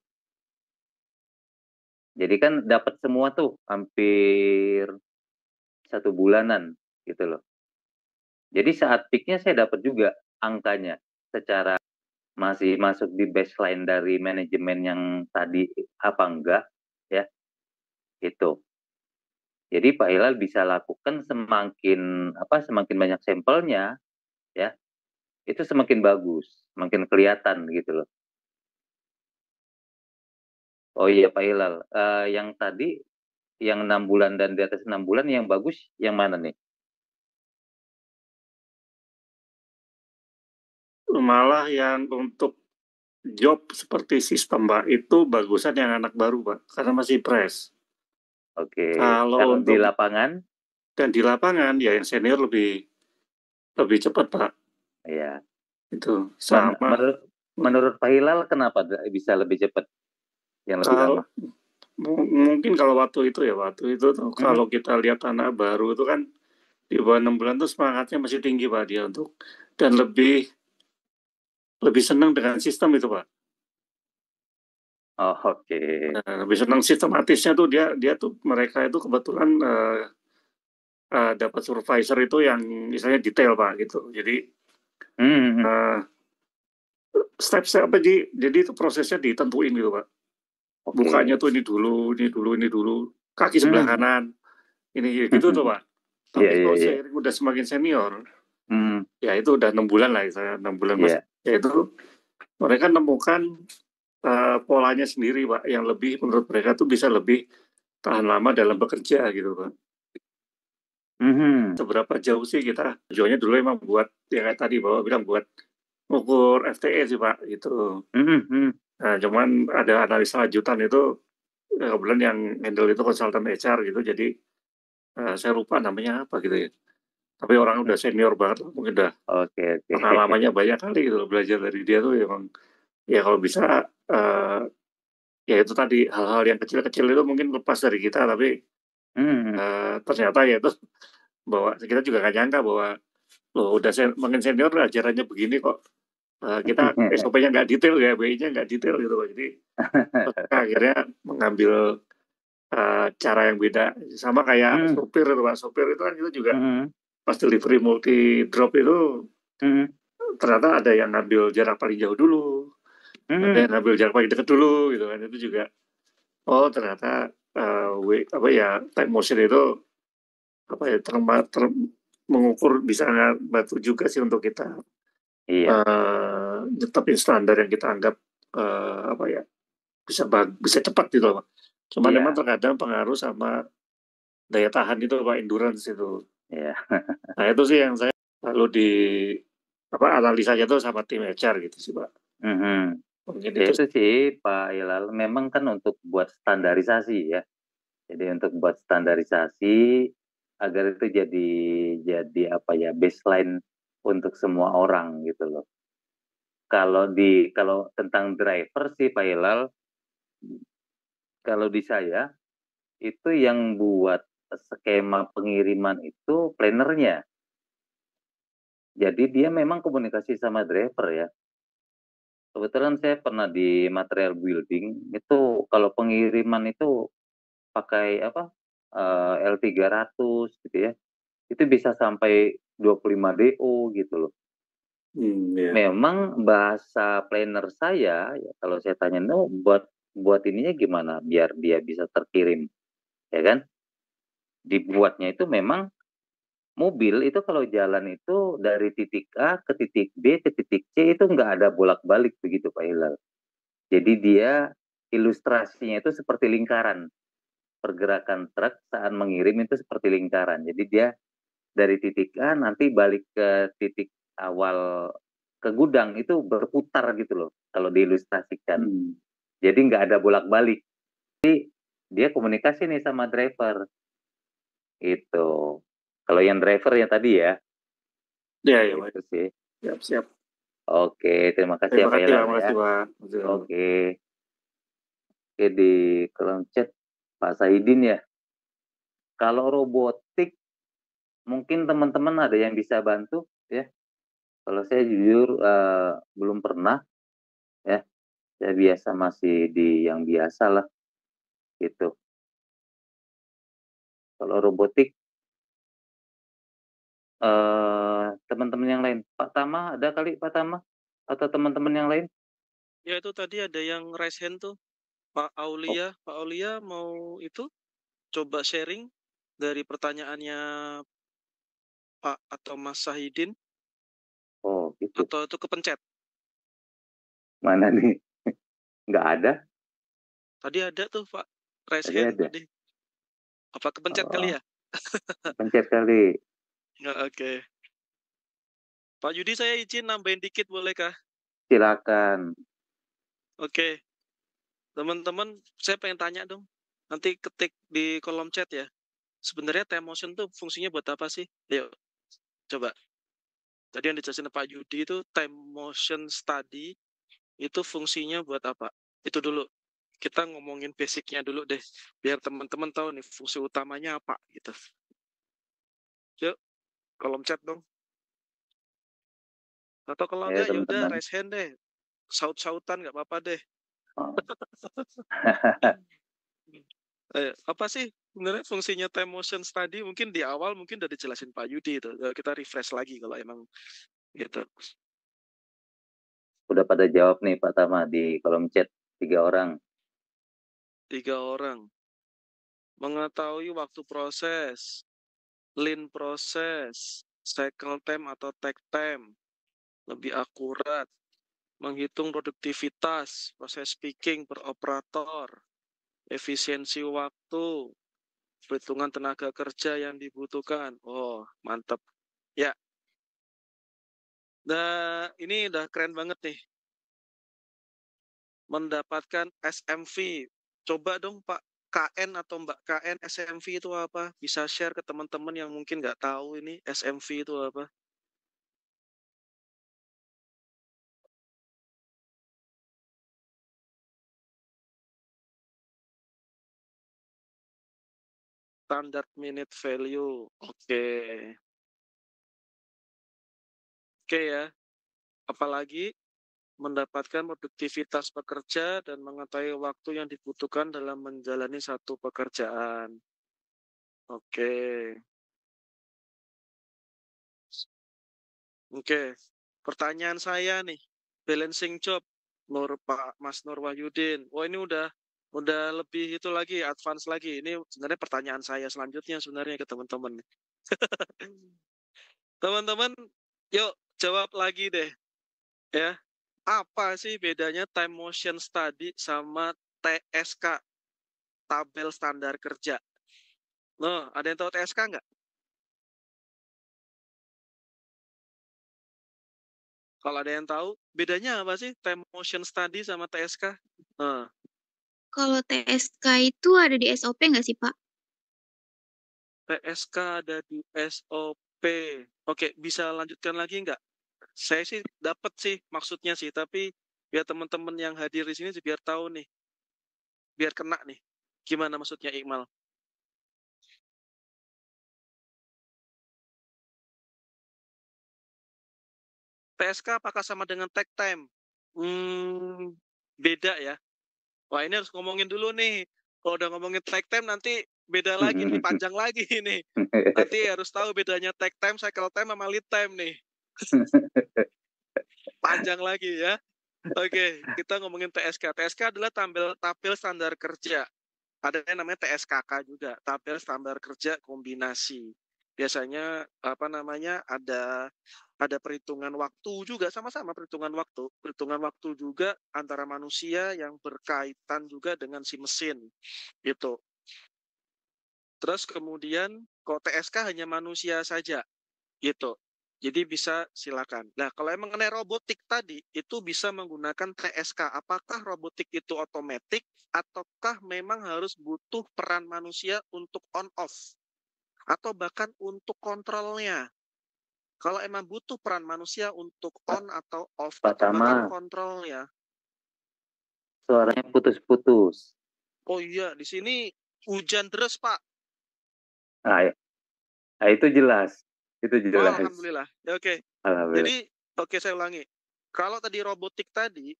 Jadi kan dapat semua tuh hampir 1 bulanan gitu loh. Jadi saat peaknya saya dapat juga angkanya secara masih masuk di baseline dari manajemen yang tadi apa enggak ya itu. Jadi Pak Hilal bisa lakukan semakin banyak sampelnya ya, itu semakin bagus, semakin kelihatan gitu loh. Oh iya Pak Hilal, yang tadi yang 6 bulan dan di atas 6 bulan yang bagus yang mana nih? Malah yang untuk job seperti sistem Pak, itu bagusan yang anak baru Pak, karena masih fresh. Oke. Kalau di lapangan? Dan di lapangan ya yang senior lebih cepat Pak. Iya. Itu sama. Menurut Pak Hilal kenapa bisa lebih cepat? Yang lebih lama? Mungkin kalau waktu itu tuh, kalau kita lihat anak baru itu kan di bawah 6 bulan tuh semangatnya masih tinggi Pak dia dan lebih senang dengan sistem itu Pak. Oh, oke. Lebih senang sistematisnya tuh dia tuh mereka itu kebetulan dapat supervisor itu yang misalnya detail Pak gitu. Jadi step-step apa jadi itu prosesnya ditentuin gitu Pak. Bukanya tuh ini dulu, kaki sebelah kanan, ini gitu tuh Pak. Tapi kalau seiring udah semakin senior, ya itu udah 6 bulan lah, saya 6 bulan masih, ya itu mereka nemukan polanya sendiri Pak, yang lebih menurut mereka tuh bisa lebih tahan lama dalam bekerja gitu Pak. Seberapa jauh sih kita tujuannya dulu emang buat ya kayak tadi Bapak bilang buat ngukur FTE sih Pak gitu. Nah, cuman ada analisa lanjutan itu kebetulan yang handle itu konsultan HR gitu, jadi saya lupa namanya apa gitu ya. Tapi orang udah senior banget, mungkin udah pengalamannya banyak kali gitu, belajar dari dia tuh emang ya kalau bisa ya itu tadi hal-hal yang kecil-kecil itu mungkin lepas dari kita, tapi ternyata ya itu bahwa kita juga gak nyangka bahwa loh udah makin senior ajarannya begini kok. Kita SOP-nya nggak detail ya, BI-nya nggak detail gitu Pak. Jadi akhirnya mengambil cara yang beda. Sama kayak sopir itu Pak. Sopir itu kan kita juga pas delivery multi drop itu ternyata ada yang ngambil jarak paling jauh dulu, ada yang ngambil jarak paling dekat dulu gitu kan. Itu juga ternyata time motion itu mengukur bisa bantu juga sih untuk kita tetapin standar yang kita anggap bisa cepat gitu loh. Cuma memang terkadang pengaruh sama daya tahan itu Pak, endurance itu. Nah itu sih yang saya lalu analisanya tuh sama tim HR gitu sih Pak. Mungkin itu sih Pak Hilal, memang kan untuk buat standarisasi ya. Jadi untuk buat standarisasi agar itu jadi baseline untuk semua orang gitu loh. Kalau tentang driver sih Pak Hilal, kalau di saya itu yang buat skema pengiriman itu plannernya. Jadi dia memang komunikasi sama driver ya. Kebetulan saya pernah di material building itu kalau pengiriman itu pakai L300 gitu ya. Itu bisa sampai 25 DO gitu loh. Memang bahasa planner saya ya, kalau saya tanya buat ininya gimana biar dia bisa terkirim, ya kan? Dibuatnya itu memang mobil itu kalau jalan itu dari titik A ke titik B ke titik C itu nggak ada bolak-balik begitu Pak Hilal. Jadi dia ilustrasinya itu seperti lingkaran. Pergerakan truk saat mengirim itu seperti lingkaran. Jadi dia dari titik A nanti balik ke titik awal ke gudang itu berputar gitu loh kalau diilustrasikan. Jadi nggak ada bolak-balik. Jadi dia komunikasi nih sama driver. Itu. Kalau yang driver yang tadi ya. Iya. Itu sih. Siap. Oke, terima kasih Pak Hilal ya. Pak. Oke, di kolom chat Pak Saidin ya. Kalau robotik mungkin teman-teman ada yang bisa bantu ya. Kalau saya jujur belum pernah ya. Saya biasa masih di yang biasa lah gitu. Kalau robotik teman-teman yang lain, Pak Tama ada kali Pak Tama atau teman-teman yang lain? Ya itu tadi ada yang raise hand tuh, Pak Aulia. Pak Aulia mau itu coba sharing dari pertanyaannya Pak atau Mas Sahidin. Oh gitu. Atau itu kepencet? Mana nih? Nggak ada. Tadi ada tuh Pak, raise Tadi hand ada. tadi. Apa kepencet kali ya? Kepencet kali. Oke. Pak Yudi saya izin nambahin dikit boleh kah? Silakan. Oke. Teman-teman, saya pengen tanya dong. Nanti ketik di kolom chat ya. Sebenarnya time motion tuh fungsinya buat apa sih? Yuk, coba. Tadi yang dijelasin Pak Yudi itu time motion study itu fungsinya buat apa? Itu dulu. Kita ngomongin basicnya dulu deh. Biar teman-teman tahu nih fungsi utamanya apa gitu. Yuk, kolom chat dong. Atau kalau enggak ya udah raise hand deh. Saut-sautan nggak apa-apa deh. Apa sih sebenarnya fungsinya time motion study? Mungkin di awal mungkin udah dijelasin Pak Yudi itu. Kita refresh lagi kalau emang gitu. Udah pada jawab nih Pak Tama di kolom chat 3 orang. 3 orang. Mengetahui waktu proses, lean proses, cycle time atau take time, lebih akurat, menghitung produktivitas, proses picking per operator, efisiensi waktu, perhitungan tenaga kerja yang dibutuhkan. Oh, mantap. Ya. Nah, ini udah keren banget nih. Mendapatkan SMV. Coba dong Pak KN atau Mbak KN SMV itu apa? Bisa share ke teman-teman yang mungkin nggak tahu ini SMV itu apa? Standard minute value. Oke. Oke ya. Apalagi mendapatkan produktivitas pekerja dan mengetahui waktu yang dibutuhkan dalam menjalani satu pekerjaan. Oke. pertanyaan saya nih, balancing job, Pak Mas Nur Wahyudin. Wah, ini udah lebih itu lagi, advance lagi. Ini sebenarnya pertanyaan saya selanjutnya sebenarnya ke teman-teman. Teman-teman, yuk jawab lagi deh, ya. Apa sih bedanya time motion study sama TSK, tabel standar kerja? Loh, ada yang tahu TSK nggak? Kalau ada yang tahu, bedanya apa sih time motion study sama TSK? Nah, Kalau TSK itu ada di SOP nggak sih, Pak? TSK ada di SOP. Oke, bisa lanjutkan lagi nggak? Saya sih dapat sih maksudnya sih, tapi biar teman-teman yang hadir di sini biar tahu nih, biar kena nih. Gimana maksudnya Iqmal? TSK apakah sama dengan take time? Beda ya. Wah, ini harus ngomongin dulu nih. Kalau udah ngomongin take time nanti beda lagi nih, panjang lagi nih. Nanti harus tahu bedanya take time, cycle time, sama lead time nih. Panjang lagi ya. Oke, kita ngomongin TSK. TSK adalah tabel standar kerja. Ada yang namanya TSKK juga, tabel standar kerja kombinasi. Biasanya ada perhitungan waktu juga, sama-sama perhitungan waktu juga antara manusia yang berkaitan juga dengan si mesin gitu. Terus kemudian kalau TSK hanya manusia saja gitu. Jadi bisa silakan. Nah, kalau yang mengenai robotik tadi, itu bisa menggunakan TSK. Apakah robotik itu otomatis ataukah memang harus butuh peran manusia untuk on off? Atau bahkan untuk kontrolnya? Kalau emang butuh peran manusia untuk on atau off atau bahkan kontrolnya. Suaranya putus-putus. Oh iya, di sini hujan deras, Pak. Nah, itu jelas. Itu jelas. Oh, alhamdulillah. Ya, oke. Jadi, saya ulangi. Kalau tadi robotik tadi,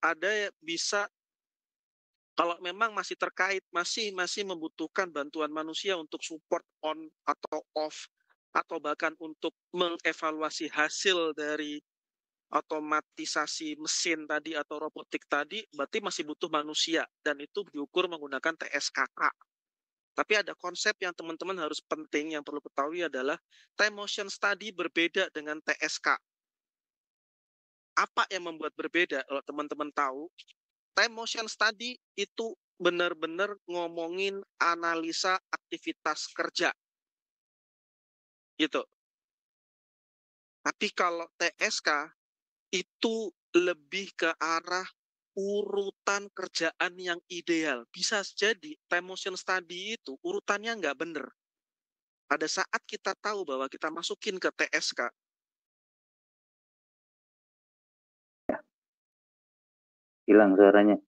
ada bisa kalau memang masih terkait, masih membutuhkan bantuan manusia untuk support on atau off, atau bahkan untuk mengevaluasi hasil dari otomatisasi mesin tadi atau robotik tadi, berarti masih butuh manusia, dan itu diukur menggunakan TSKK. Tapi ada konsep yang teman-teman harus penting, yang perlu ketahui adalah time motion study berbeda dengan TSK. Apa yang membuat berbeda? Kalau teman-teman tahu, time motion study itu benar-benar ngomongin analisa aktivitas kerja. Gitu. Tapi kalau TSK itu lebih ke arah urutan kerjaan yang ideal. Bisa jadi time motion study itu urutannya nggak benar. Pada saat kita tahu bahwa kita masukin ke TSK, hilang suaranya.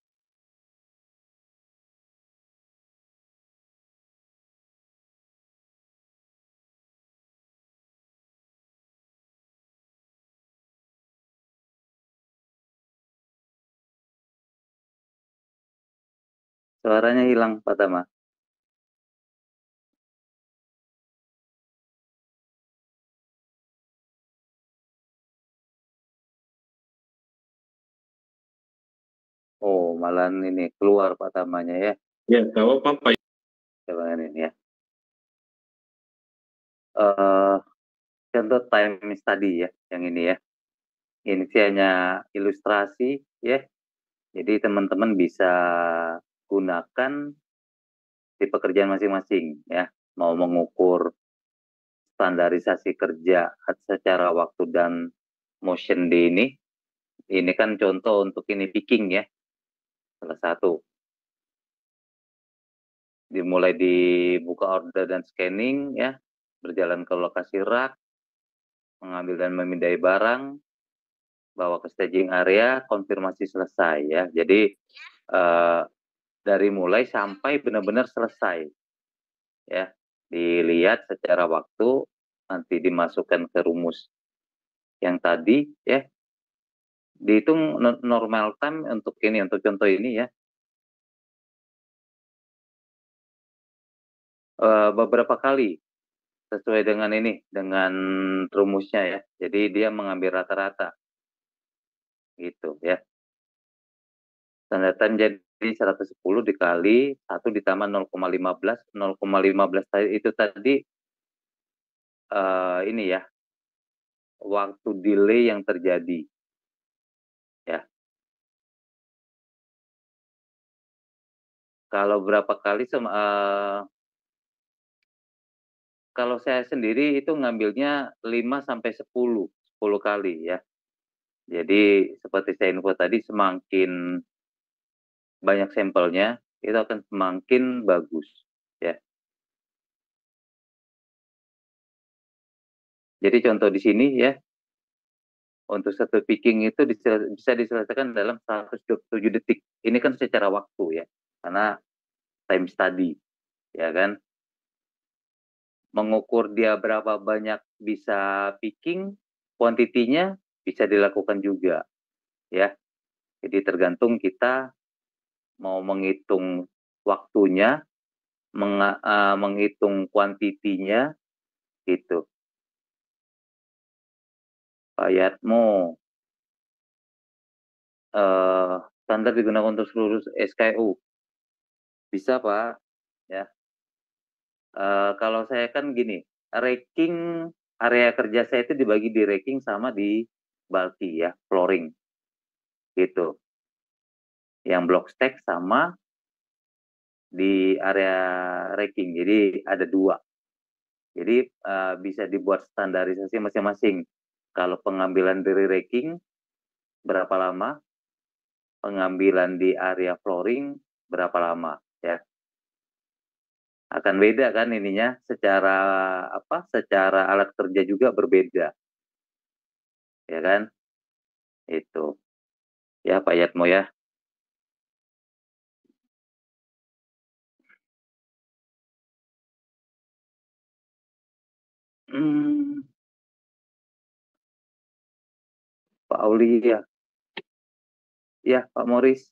Suaranya hilang, Pak Tama. Oh, malah ini keluar Pak Tamanya ya. Ya, tahu apa-apa. Coba ini ya. Contoh time study ya, yang ini ya. Ini sih hanya ilustrasi ya. Jadi teman-teman bisa gunakan di pekerjaan masing-masing ya. Mau mengukur standarisasi kerja secara waktu dan motion di ini. Ini kan contoh untuk ini picking ya. Salah satu. Dimulai dibuka order dan scanning ya. Berjalan ke lokasi rak. Mengambil dan memindai barang. Bawa ke staging area. Konfirmasi selesai ya. Jadi dari mulai sampai benar-benar selesai ya, dilihat secara waktu, nanti dimasukkan ke rumus yang tadi ya, dihitung normal time untuk ini, untuk contoh ini ya. Beberapa kali sesuai dengan ini, dengan rumusnya ya. Jadi dia mengambil rata-rata. Gitu ya. Standar time jadi 110 dikali 1 ditambah 0,15. 0,15 itu tadi ini ya, waktu delay yang terjadi. Ya. Kalau berapa kali kalau saya sendiri itu ngambilnya 5 sampai 10 kali ya. Jadi seperti saya info tadi, semakin banyak sampelnya itu akan semakin bagus ya. Jadi contoh di sini ya, untuk satu picking itu bisa diselesaikan dalam 127 detik. Ini kan secara waktu ya, karena time study ya kan. Mengukur dia berapa banyak bisa picking, kuantitinya bisa dilakukan juga ya. Jadi tergantung kita mau menghitung waktunya, menghitung kuantitinya gitu. Pak Yatmo, standar digunakan untuk seluruh SKU. Bisa Pak ya. Kalau saya kan gini, racking area kerja saya itu dibagi di racking sama di bulky ya, flooring gitu. Yang block stack sama di area racking, jadi ada 2. Jadi bisa dibuat standarisasi masing-masing. Kalau pengambilan dari racking berapa lama, pengambilan di area flooring berapa lama ya. Akan beda kan ininya, secara secara alat kerja juga berbeda ya kan, itu ya Pak Yatmo ya. Pak Aulia ya, Pak Morris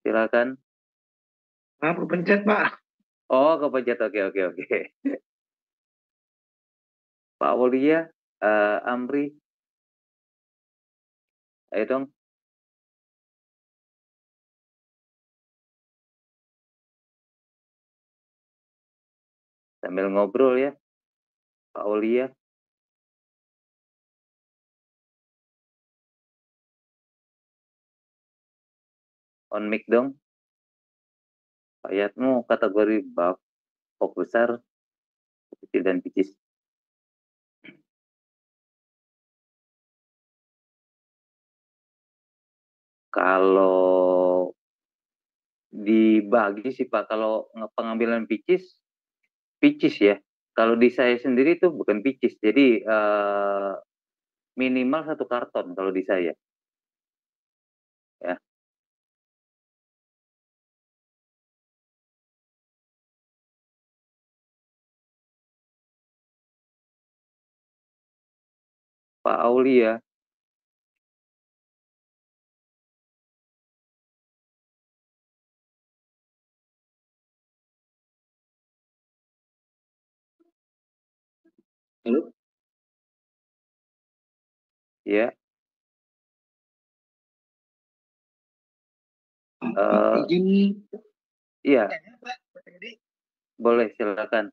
silakan. Aku pencet Pak. Oh, kepencet, oke. Pak Aulia, Amri, ayo dong. Sambil ngobrol ya, Pak Aulia. On mic dong. Pak Yatmo, kategori bab pok besar, kecil dan picis. Kalau dibagi sih Pak, kalau pengambilan picis ya. Kalau di saya sendiri itu bukan picis, jadi minimal 1 karton kalau di saya. Ya. Pak Aulia. Halo? Ya. Izin. Iya. Boleh, silakan.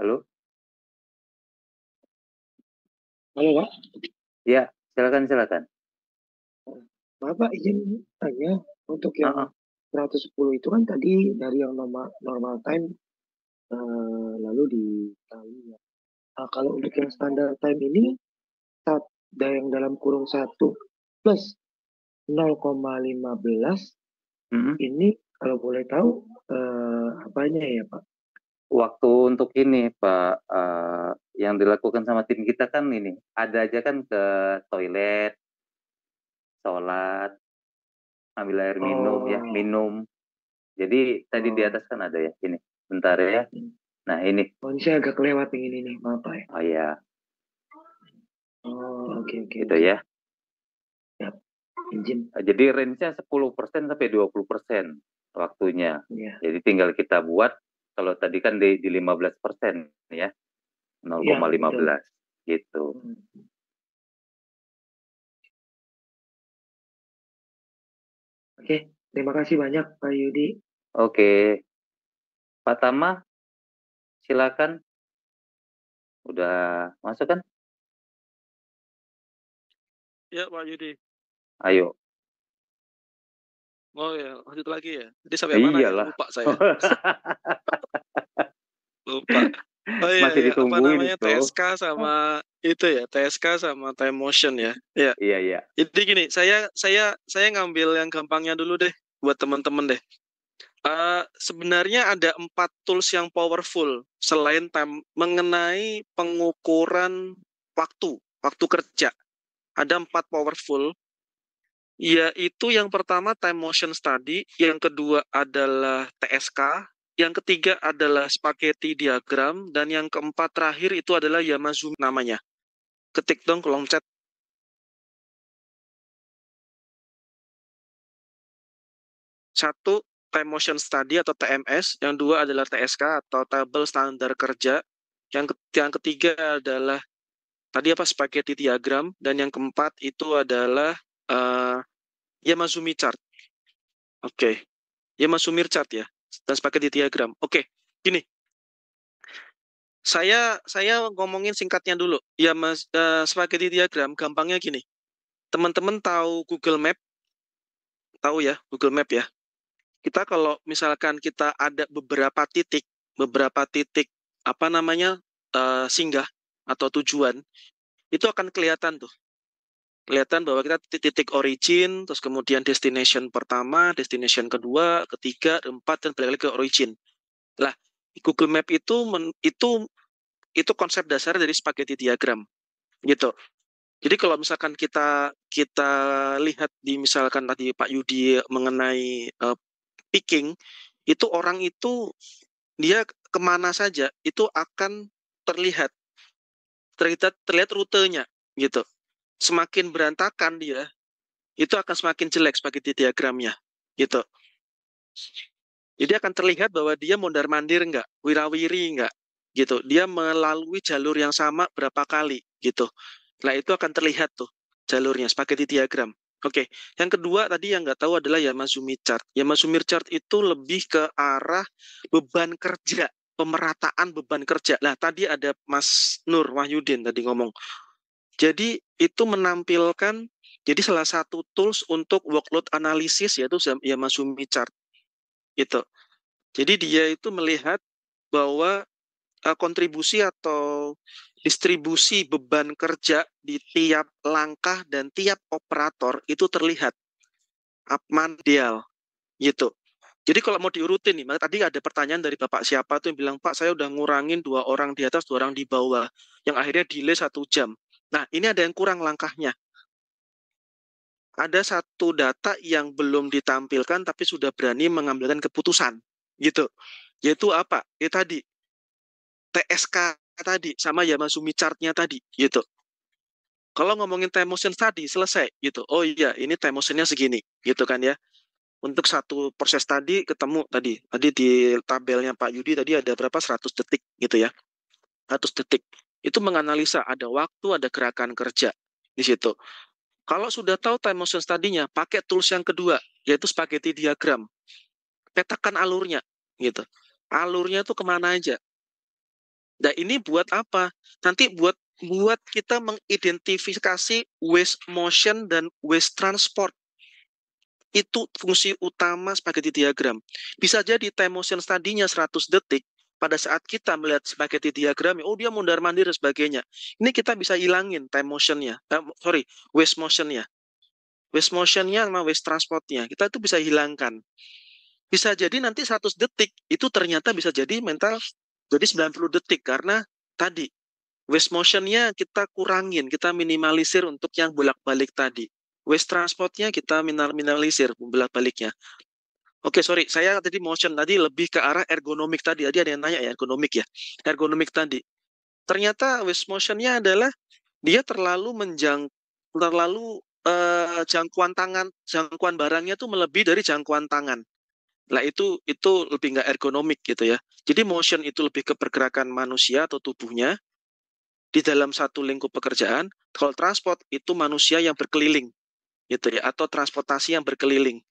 Halo? Halo Pak? Ya, silakan. Bapak izin tanya, untuk yang 110 itu kan tadi dari yang normal time lalu dikali ya. Kalau untuk yang standar time ini, yang dalam kurung 1 plus 0,15 ini kalau boleh tahu apanya ya Pak? Waktu untuk ini Pak, yang dilakukan sama tim kita kan ini, ada aja kan ke toilet, sholat, ambil air minum. Jadi tadi di atas kan ada ya, ini. Bentar ya. Nah ini. Oh, ini saya agak kelewat yang ini nih, maaf Pak ya. Oh iya. Oh, oke. Gitu ya. Yap. engine. Jadi range-nya 10% sampai 20% waktunya. Ya. Jadi tinggal kita buat, kalau tadi kan di 15% ya, 0,15 gitu. Oke, terima kasih banyak Pak Yudi. Oke, Pak Tama, silakan. Udah masuk kan? Ya Pak Yudi. Ayo. Oh ya, lanjut lagi ya. Jadi sampai mana ya? Lupa saya. Lupa. Oh iya, Masih ya. Apa ditungguin namanya itu. TSK sama itu ya, TSK sama time motion ya. Iya. Iya. Jadi gini, saya ngambil yang gampangnya dulu deh buat teman-teman deh. Sebenarnya ada 4 tools yang powerful selain mengenai pengukuran waktu kerja. Ada 4 powerful, yaitu yang pertama time motion study, yang kedua adalah TSK, yang ketiga adalah spaghetti diagram, dan yang keempat terakhir itu adalah Yamazumi namanya. Ketik dong kolom chat. Satu, time motion study atau TMS, yang dua adalah TSK atau tabel standar kerja, yang ketiga adalah tadi apa spaghetti diagram, dan yang keempat itu adalah Yamazumi chart. Oke. Yamazumi chart ya, dan spaghetti diagram. Oke, gini. Saya ngomongin singkatnya dulu. Ya Mas, spaghetti diagram gampangnya gini. Teman-teman tahu Google Map? Tahu ya, Google Map ya. Kita kalau misalkan kita ada beberapa titik apa namanya singgah atau tujuan, itu akan kelihatan tuh. Kelihatan bahwa kita titik origin, terus kemudian destination pertama, destination kedua, ketiga, keempat, dan balik lagi ke origin. Lah, Google Map itu konsep dasar dari spaghetti diagram, gitu. Jadi kalau misalkan kita lihat di misalkan tadi Pak Yudi mengenai picking, itu orang itu dia kemana saja itu akan terlihat rutenya, gitu. Semakin berantakan dia, itu akan semakin jelek spaghetti diagramnya, gitu. Jadi akan terlihat bahwa dia mondar-mandir nggak, wirawiri nggak, gitu. Dia melalui jalur yang sama berapa kali, gitu. Nah itu akan terlihat tuh jalurnya, spaghetti diagram. Oke, yang kedua tadi yang nggak tahu adalah Yamazumi chart. Yamazumi chart itu lebih ke arah beban kerja, pemerataan beban kerja. Nah tadi ada Mas Nur Wahyudin tadi ngomong. Jadi itu menampilkan, jadi salah satu tools untuk workload analysis yaitu Yamazumi chart. Gitu. Jadi dia itu melihat bahwa kontribusi atau distribusi beban kerja di tiap langkah dan tiap operator itu terlihat ideal gitu. Jadi kalau mau diurutin nih, tadi ada pertanyaan dari Bapak siapa tuh yang bilang, Pak saya udah ngurangin 2 orang di atas, 2 orang di bawah, yang akhirnya delay 1 jam. Nah ini ada yang kurang langkahnya. Ada satu data yang belum ditampilkan tapi sudah berani mengambilkan keputusan gitu. Yaitu apa? Tadi TSK tadi sama Yamazumi chart-nya tadi gitu. Kalau ngomongin time motion tadi selesai gitu. Oh iya, ini time motion-nya segini gitu kan ya. Untuk satu proses tadi ketemu tadi di tabelnya Pak Yudi tadi ada berapa 100 detik gitu ya. 100 detik. Itu menganalisa ada waktu, ada gerakan kerja di situ. Kalau sudah tahu time motion tadinya, pakai tools yang kedua yaitu spaghetti diagram. Petakan alurnya gitu. Alurnya tuh kemana aja. Nah ini buat apa? Nanti buat kita mengidentifikasi waste motion dan waste transport. Itu fungsi utama spaghetti diagram. Bisa jadi time motion tadinya 100 detik, pada saat kita melihat spaghetti diagram, oh dia mondar-mandir dan sebagainya. Ini kita bisa hilangin time motion-nya, waste motion-nya. Waste motion-nya sama waste transport-nya, kita itu bisa hilangkan. Bisa jadi nanti 100 detik, itu ternyata bisa jadi jadi 90 detik, karena tadi waste motion-nya kita kurangin, kita minimalisir untuk yang bolak-balik tadi. Waste transport-nya kita minimalisir bolak-baliknya. Oke, sorry, saya tadi motion tadi lebih ke arah ergonomik tadi. Tadi ada yang nanya ya, ergonomik ya. Ergonomik tadi. Ternyata waste motion-nya adalah dia terlalu jangkauan barangnya tuh melebihi dari jangkauan tangan. Lah itu lebih nggak ergonomik gitu ya. Jadi motion itu lebih ke pergerakan manusia atau tubuhnya di dalam satu lingkup pekerjaan. Kalau transport itu manusia yang berkeliling gitu ya, atau transportasi yang berkeliling,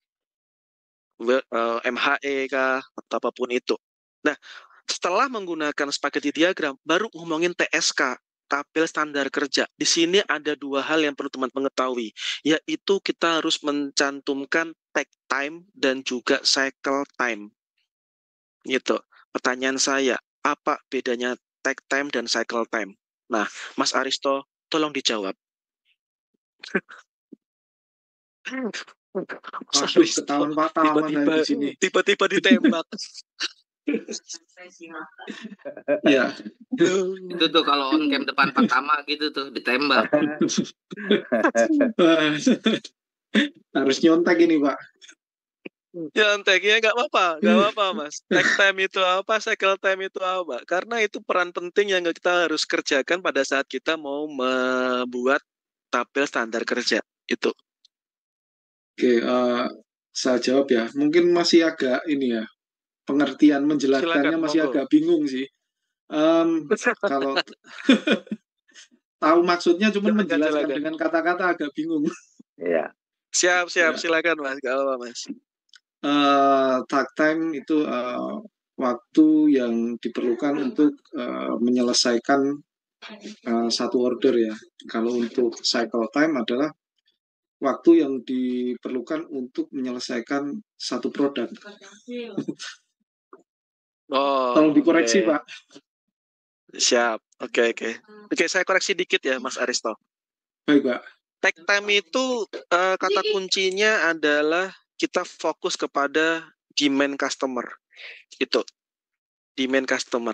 MHE kah atau apapun itu. Nah, setelah menggunakan spaghetti diagram, baru ngomongin TSK, tabel standar kerja. Di sini ada dua hal yang perlu teman-teman ketahui, yaitu kita harus mencantumkan take time dan juga cycle time. Gitu. Pertanyaan saya, apa bedanya take time dan cycle time? Nah, Mas Aristo, tolong dijawab. Waduh, ketahuan Pak Taman di sini. Tiba-tiba ditembak. Ya. Itu tuh kalau on cam depan Pak Tama gitu tuh ditembak. Harus nyontek ini Pak. Nyontek ya nggak apa-apa Mas. Take time itu apa, cycle time itu apa? Karena itu peran penting yang kita harus kerjakan pada saat kita mau membuat tabel standar kerja itu. Oke, saya jawab ya. Mungkin masih agak ini ya, pengertian menjelaskannya Silakan, masih monggo. agak bingung sih. Kalau tahu maksudnya cuma menjelaskan dengan kata-kata agak bingung. Iya. Siap, Ya. silakan Mas. Gak apa Mas. Takt time itu waktu yang diperlukan untuk menyelesaikan satu order ya. Kalau untuk cycle time adalah waktu yang diperlukan untuk menyelesaikan satu produk. Tolong dikoreksi, Pak. Siap. Oke, saya koreksi dikit ya, Mas Aristo. Baik, Pak. Take time itu kata kuncinya adalah kita fokus kepada demand customer. Itu. Demand customer.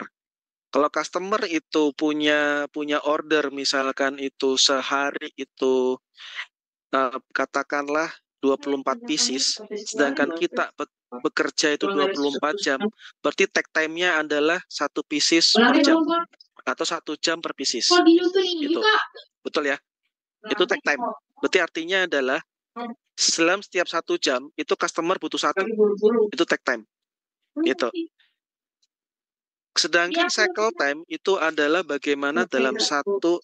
Kalau customer itu punya order misalkan itu sehari itu katakanlah 24 pieces, sedangkan kita bekerja itu 24 jam, berarti take time-nya adalah 1 pieces per jam atau 1 jam per pieces. Gitu. Betul ya? Itu take time. Berarti artinya adalah dalam setiap 1 jam itu customer butuh 1. Itu take time. Gitu. Sedangkan cycle time itu adalah bagaimana dalam satu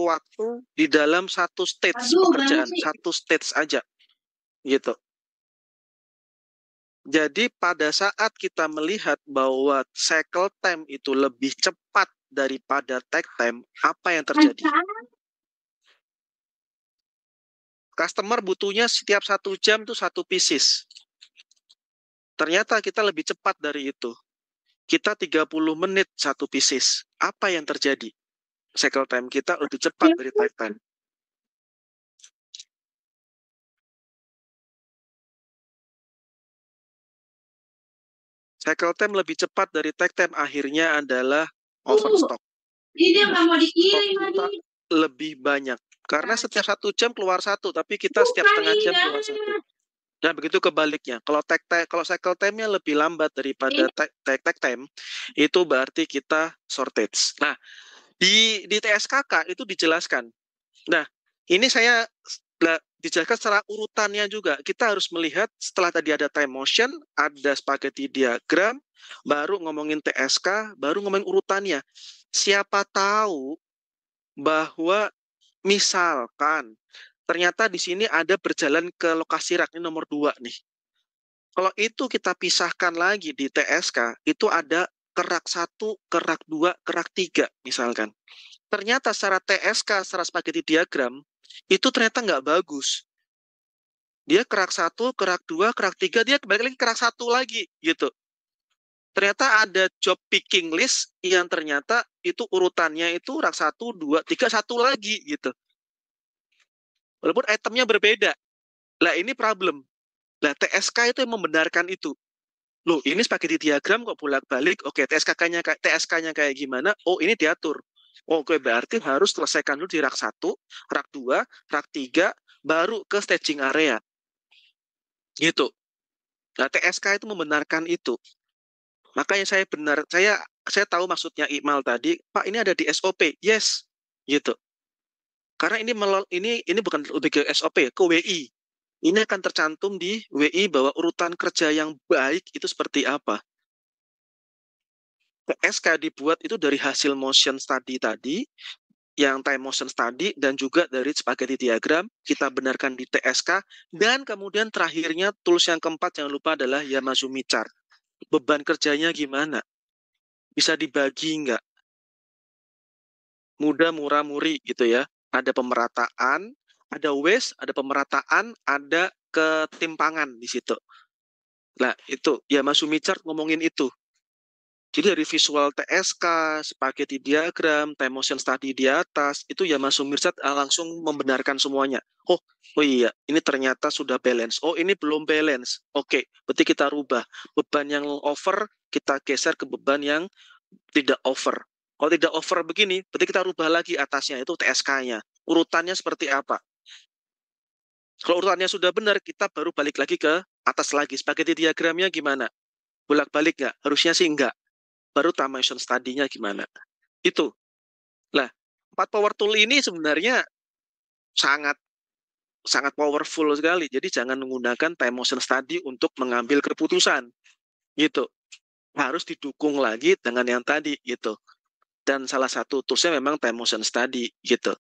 waktu di dalam satu stage pekerjaan, satu stage aja, gitu. Jadi pada saat kita melihat bahwa cycle time itu lebih cepat daripada take time, apa yang terjadi? Customer butuhnya setiap 1 jam itu 1 pieces. Ternyata kita lebih cepat dari itu. Kita 30 menit 1 pieces. Apa yang terjadi? Cycle time kita lebih cepat dari take time. Cycle time lebih cepat dari take time akhirnya adalah overstock. Ini nggak mau dikirim lagi. Lebih banyak. Karena setiap 1 jam keluar 1, tapi kita setiap setengah jam keluar 1. Dan begitu kebaliknya. Kalau cycle time-nya lebih lambat daripada take time, itu berarti kita shortage. Nah, di TSKK itu dijelaskan. Nah, ini saya dijelaskan secara urutannya juga. Kita harus melihat setelah tadi ada time motion, ada spaghetti diagram, baru ngomongin TSK, baru ngomongin urutannya. Siapa tahu bahwa misalkan ternyata di sini ada berjalan ke lokasi rak, ini nomor 2 nih. Kalau itu kita pisahkan lagi di TSK, itu ada kerak 1, kerak 2, kerak 3 misalkan. Ternyata secara TSK, secara spaghetti diagram, itu ternyata nggak bagus. Dia kerak 1, kerak 2, kerak 3, dia kembali lagi kerak 1 lagi gitu. Ternyata ada job picking list yang ternyata itu urutannya itu rak 1, 2, 3, 1 lagi gitu. Walaupun itemnya berbeda. Lah ini problem. Lah TSK itu yang membenarkan itu. Loh ini spaghetti diagram kok bolak-balik. Oke, TSK-nya kayak gimana? Oh ini diatur. Oke, berarti harus selesaikan dulu di rak 1, rak 2, rak 3, baru ke staging area. Gitu. Nah TSK itu membenarkan itu. Makanya saya tahu maksudnya Iqmal tadi, Pak ini ada di SOP. Yes. Gitu. Karena ini bukan lebih ke SOP ya, ke WI. Ini akan tercantum di WI bahwa urutan kerja yang baik itu seperti apa. TSK dibuat itu dari hasil motion study tadi, yang time motion study, dan juga dari spaghetti diagram, kita benarkan di TSK, dan kemudian terakhirnya tools yang keempat, jangan lupa adalah Yamazumi chart. Beban kerjanya gimana? Bisa dibagi nggak? Mudah, murah, muri gitu ya. Ada pemerataan, ada waste, ada pemerataan, ada ketimpangan di situ. Nah, itu Yamazumi chart ngomongin itu. Jadi dari visual TSK, spaghetti diagram, time motion study di atas, itu Yamazumi chart langsung membenarkan semuanya. Oh iya, ini ternyata sudah balance. Oh, ini belum balance. Oke, berarti kita rubah. Beban yang over, kita geser ke beban yang tidak over. Kalau tidak over begini, berarti kita rubah lagi atasnya, itu TSK-nya. Urutannya seperti apa? Kalau urutannya sudah benar, kita baru balik lagi ke atas lagi. Spaghetti diagramnya gimana? Bolak-balik nggak? Harusnya sih enggak. Baru time motion study-nya gimana? Itu. Lah, 4 power tool ini sebenarnya sangat powerful sekali. Jadi jangan menggunakan time motion study untuk mengambil keputusan. Gitu. Harus didukung lagi dengan yang tadi gitu. Dan salah satu toolsnya memang time motion study gitu.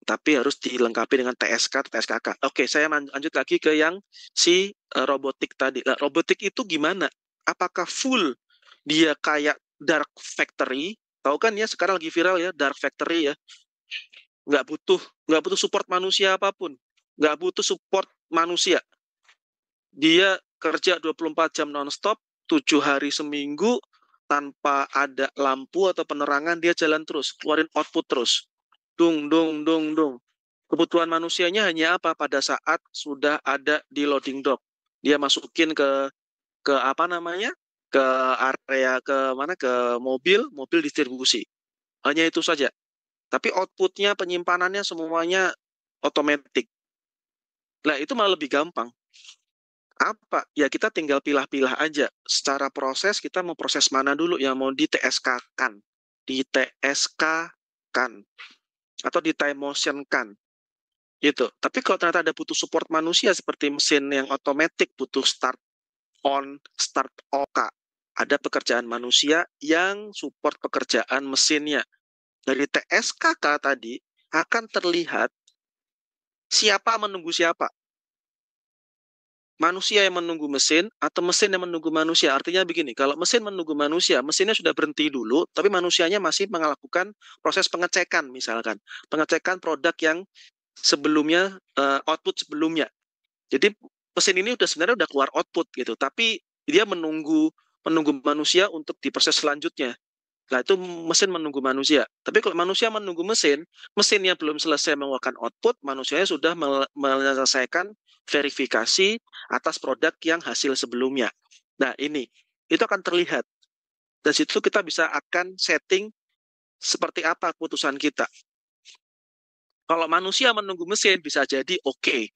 Tapi harus dilengkapi dengan TSK, TSKK. Oke, saya lanjut lagi ke yang si robotik tadi. Nah, robotik itu gimana? Apakah full dia kayak Dark Factory? Tahu kan ya, sekarang lagi viral ya, Dark Factory ya. Nggak butuh support manusia apapun. Nggak butuh support manusia. Dia kerja 24 jam non-stop, 7 hari seminggu, tanpa ada lampu atau penerangan, dia jalan terus, keluarin output terus. Dung, dung, dung, dung. Kebutuhan manusianya hanya apa? Pada saat sudah ada di loading dock. Dia masukin ke apa namanya? Ke area ke mobil distribusi. Hanya itu saja. Tapi outputnya, penyimpanannya semuanya otomatis. Nah, itu malah lebih gampang. Apa? Ya kita tinggal pilah-pilah aja. Secara proses kita mau proses mana dulu yang mau di TSK-kan. Di TSK-kan. Atau di time motion-kan. Gitu. Tapi kalau ternyata ada butuh support manusia seperti mesin yang otomatis butuh start on, start off, ada pekerjaan manusia yang support pekerjaan mesinnya. Dari TSKK tadi akan terlihat siapa menunggu siapa. Manusia yang menunggu mesin atau mesin yang menunggu manusia. Artinya begini, kalau mesin menunggu manusia, mesinnya sudah berhenti dulu, tapi manusianya masih melakukan proses pengecekan misalkan. Pengecekan produk yang sebelumnya, output sebelumnya. Jadi mesin ini sebenarnya udah keluar output gitu, tapi dia menunggu manusia untuk diproses selanjutnya. Nah, itu mesin menunggu manusia. Tapi kalau manusia menunggu mesinnya belum selesai mengeluarkan output, manusianya sudah menyelesaikan verifikasi atas produk yang hasil sebelumnya. Nah, itu akan terlihat. Dan situ kita akan setting seperti apa keputusan kita. Kalau manusia menunggu mesin, bisa jadi oke.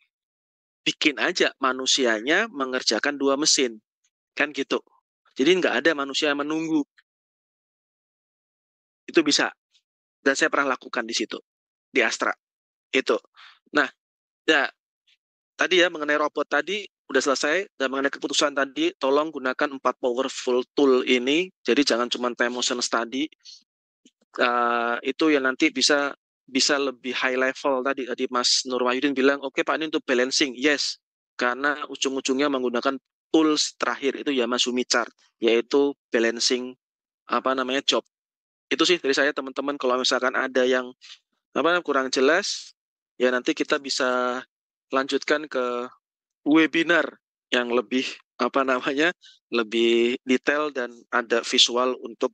Bikin aja manusianya mengerjakan 2 mesin. Kan gitu. Jadi nggak ada manusia yang menunggu. Itu bisa. Dan saya pernah lakukan di situ. Di Astra. Itu. Nah, ya tadi ya mengenai robot tadi udah selesai, dan mengenai keputusan tadi tolong gunakan 4 powerful tool ini. Jadi jangan cuma time motion study. Itu yang nanti bisa lebih high level tadi Mas Nur Wahyudin bilang, oke Pak, ini untuk balancing. Yes, karena ujung-ujungnya menggunakan tools terakhir itu Yamazumi chart, yaitu balancing job. Itu sih dari saya teman-teman. Kalau misalkan ada yang kurang jelas, ya nanti kita bisa lanjutkan ke webinar yang lebih lebih detail dan ada visual untuk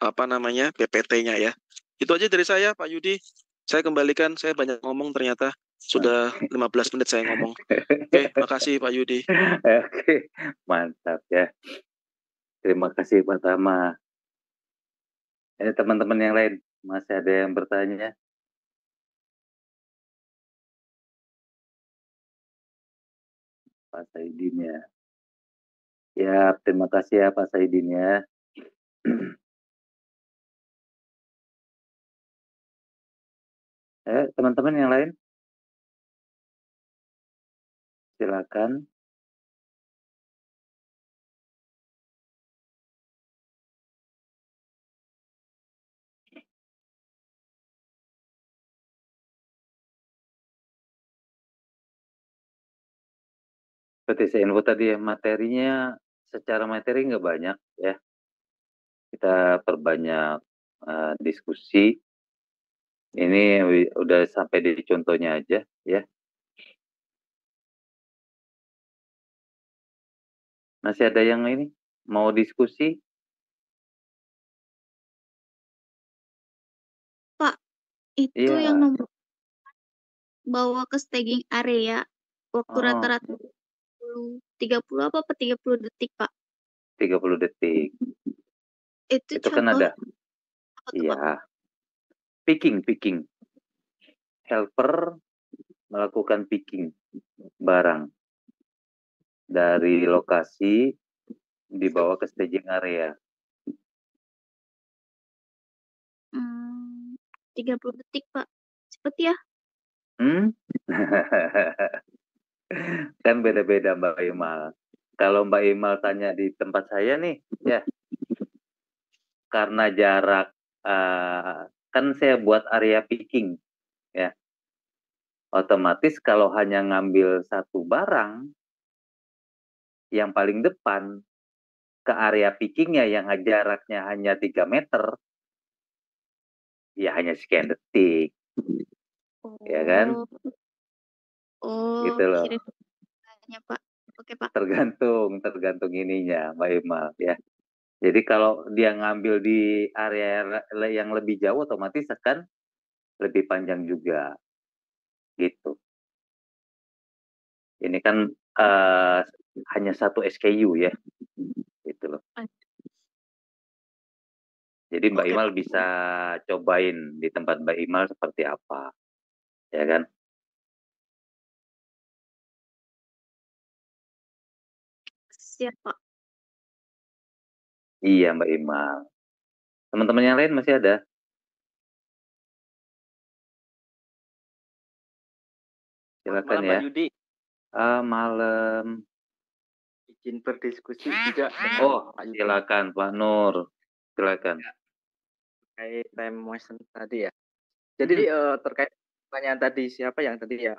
PPT-nya ya. Itu aja dari saya, Pak Yudi. Saya kembalikan, saya banyak ngomong ternyata. Sudah 15 menit saya ngomong. Oke, makasih Pak Yudi. Oke, mantap ya. Terima kasih Pak Tama. Ini teman-teman yang lain, masih ada yang bertanya? Pak Saidin ya. Ya, terima kasih ya Pak Saidin ya. Teman-teman yang lain, silakan. Seperti saya info tadi ya, materinya secara materi nggak banyak ya. Kita perbanyak diskusi. Ini udah sampai di contohnya aja ya. Masih ada yang ini mau diskusi? Pak, itu yang nomor bawa ke staging area waktu rata-rata 30 apa 30 detik, Pak? 30 detik. Itu kan ada. Iya. Picking. Helper melakukan picking barang dari lokasi dibawa ke staging area. 30 detik, Pak. Cepet ya? Kan beda-beda Mbak Imal. Kalau Mbak Imal tanya di tempat saya nih, ya, karena jarak, kan saya buat area picking, ya. Otomatis kalau hanya ngambil satu barang, yang paling depan, ke area pickingnya yang jaraknya hanya 3 meter, ya hanya sekian detik. Ya kan? Gitu loh. Pak. Oke, Pak. Tergantung ininya, Mbak Imal, ya. Jadi kalau dia ngambil di area yang lebih jauh, otomatis akan lebih panjang juga. Gitu. Ini kan hanya satu SKU ya. Gitu loh. Jadi Mbak Imal bisa cobain di tempat Mbak Imal seperti apa. Ya kan? Siap, Pak. Iya, Mbak Imal. Teman-teman yang lain masih ada? Silakan malam, ya. Pak Yudi. Malam. Izin berdiskusi juga. Pak silakan Pak Nur. Silakan. Terkait time motion tadi ya. Jadi terkait pertanyaan tadi siapa yang tadi ya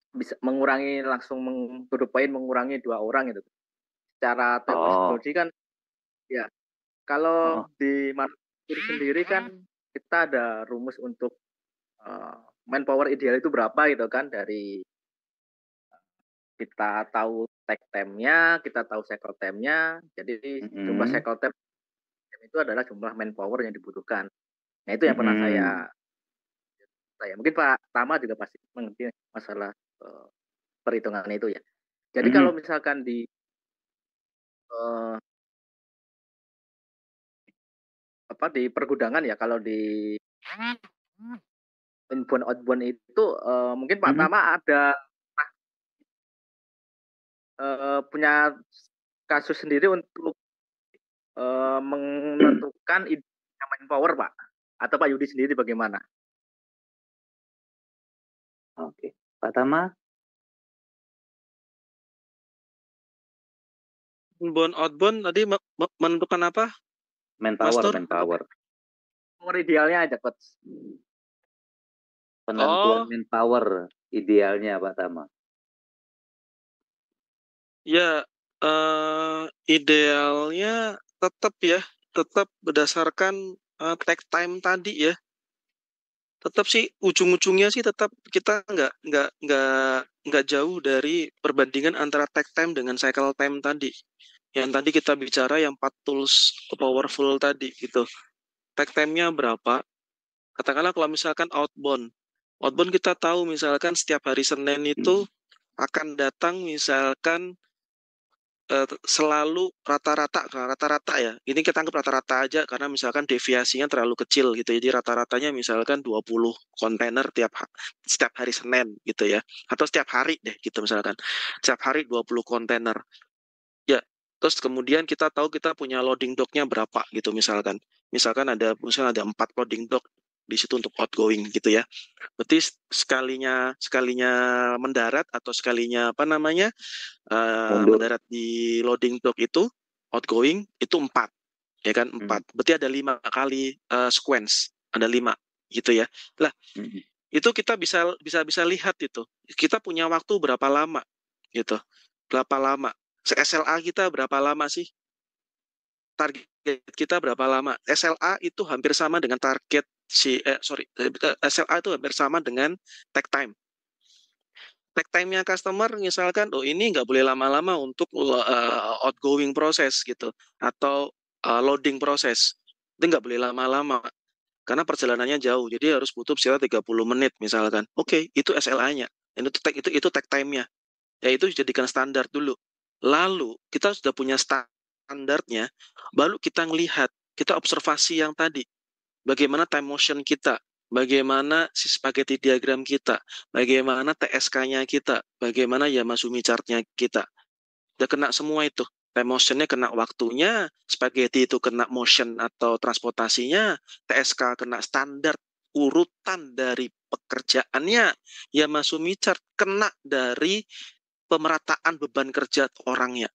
bisa mengurangi langsung mengurangi 2 orang itu. Secara metodologi kan ya kalau di manufaktur sendiri kan kita ada rumus untuk manpower ideal itu berapa gitu kan, dari kita tahu takt time-nya, kita tahu cycle time-nya. Jadi jumlah cycle time itu adalah jumlah manpower yang dibutuhkan. Nah, itu yang pernah saya mungkin Pak Tama juga pasti mengerti masalah perhitungan itu ya. Jadi kalau misalkan di di pergudangan ya, kalau di inbound outbound itu mungkin Pak Tama ada punya kasus sendiri untuk menentukan manpower, Pak, atau Pak Yudi sendiri bagaimana? Oke, Pak Tama. Inbound outbound tadi menentukan apa? Manpower. Manpower idealnya aja, Coach. Penentuan manpower idealnya Pak Tama. Ya, idealnya tetap berdasarkan take time tadi ya. Tetap sih ujung-ujungnya sih tetap kita nggak jauh dari perbandingan antara take time dengan cycle time tadi. Yang tadi kita bicara yang 4 tools powerful tadi gitu. Take time-nya berapa? Katakanlah kalau misalkan outbound kita tahu misalkan setiap hari Senin itu akan datang misalkan selalu rata-rata ya. Ini kita anggap rata-rata aja karena misalkan deviasinya terlalu kecil gitu. Jadi rata-ratanya misalkan 20 kontainer setiap hari Senin gitu ya. Atau setiap hari deh gitu misalkan. Setiap hari 20 kontainer. Ya, terus kemudian kita tahu kita punya loading dock-nya berapa gitu misalkan. Misalkan ada 4 loading dock. di situ untuk outgoing gitu ya. Berarti sekalinya mendarat atau sekalinya mendarat di loading dock itu outgoing itu 4 ya kan, 4. Berarti ada 5 kali sequence, ada 5 gitu ya. Lah, itu kita bisa lihat itu. Kita punya waktu berapa lama gitu. Berapa lama? SLA kita berapa lama sih? Target kita berapa lama? SLA itu hampir sama dengan target SLA itu hampir sama dengan take time. Take time-nya customer misalkan, ini nggak boleh lama-lama untuk outgoing proses gitu, atau loading proses. Itu nggak boleh lama-lama, karena perjalanannya jauh, jadi harus butuh sekitar 30 menit misalkan. Oke, itu SLA-nya. Itu take time-nya. Ya itu jadikan standar dulu. Lalu kita sudah punya standarnya, baru kita ngelihat, kita observasi yang tadi. Bagaimana time motion kita, bagaimana si spaghetti diagram kita, bagaimana TSK-nya kita, bagaimana Yamasumi chart-nya kita. Udah kena semua itu. Time motion-nya kena waktunya, spaghetti itu kena motion atau transportasinya, TSK kena standar urutan dari pekerjaannya, Yamasumi chart kena dari pemerataan beban kerja orangnya.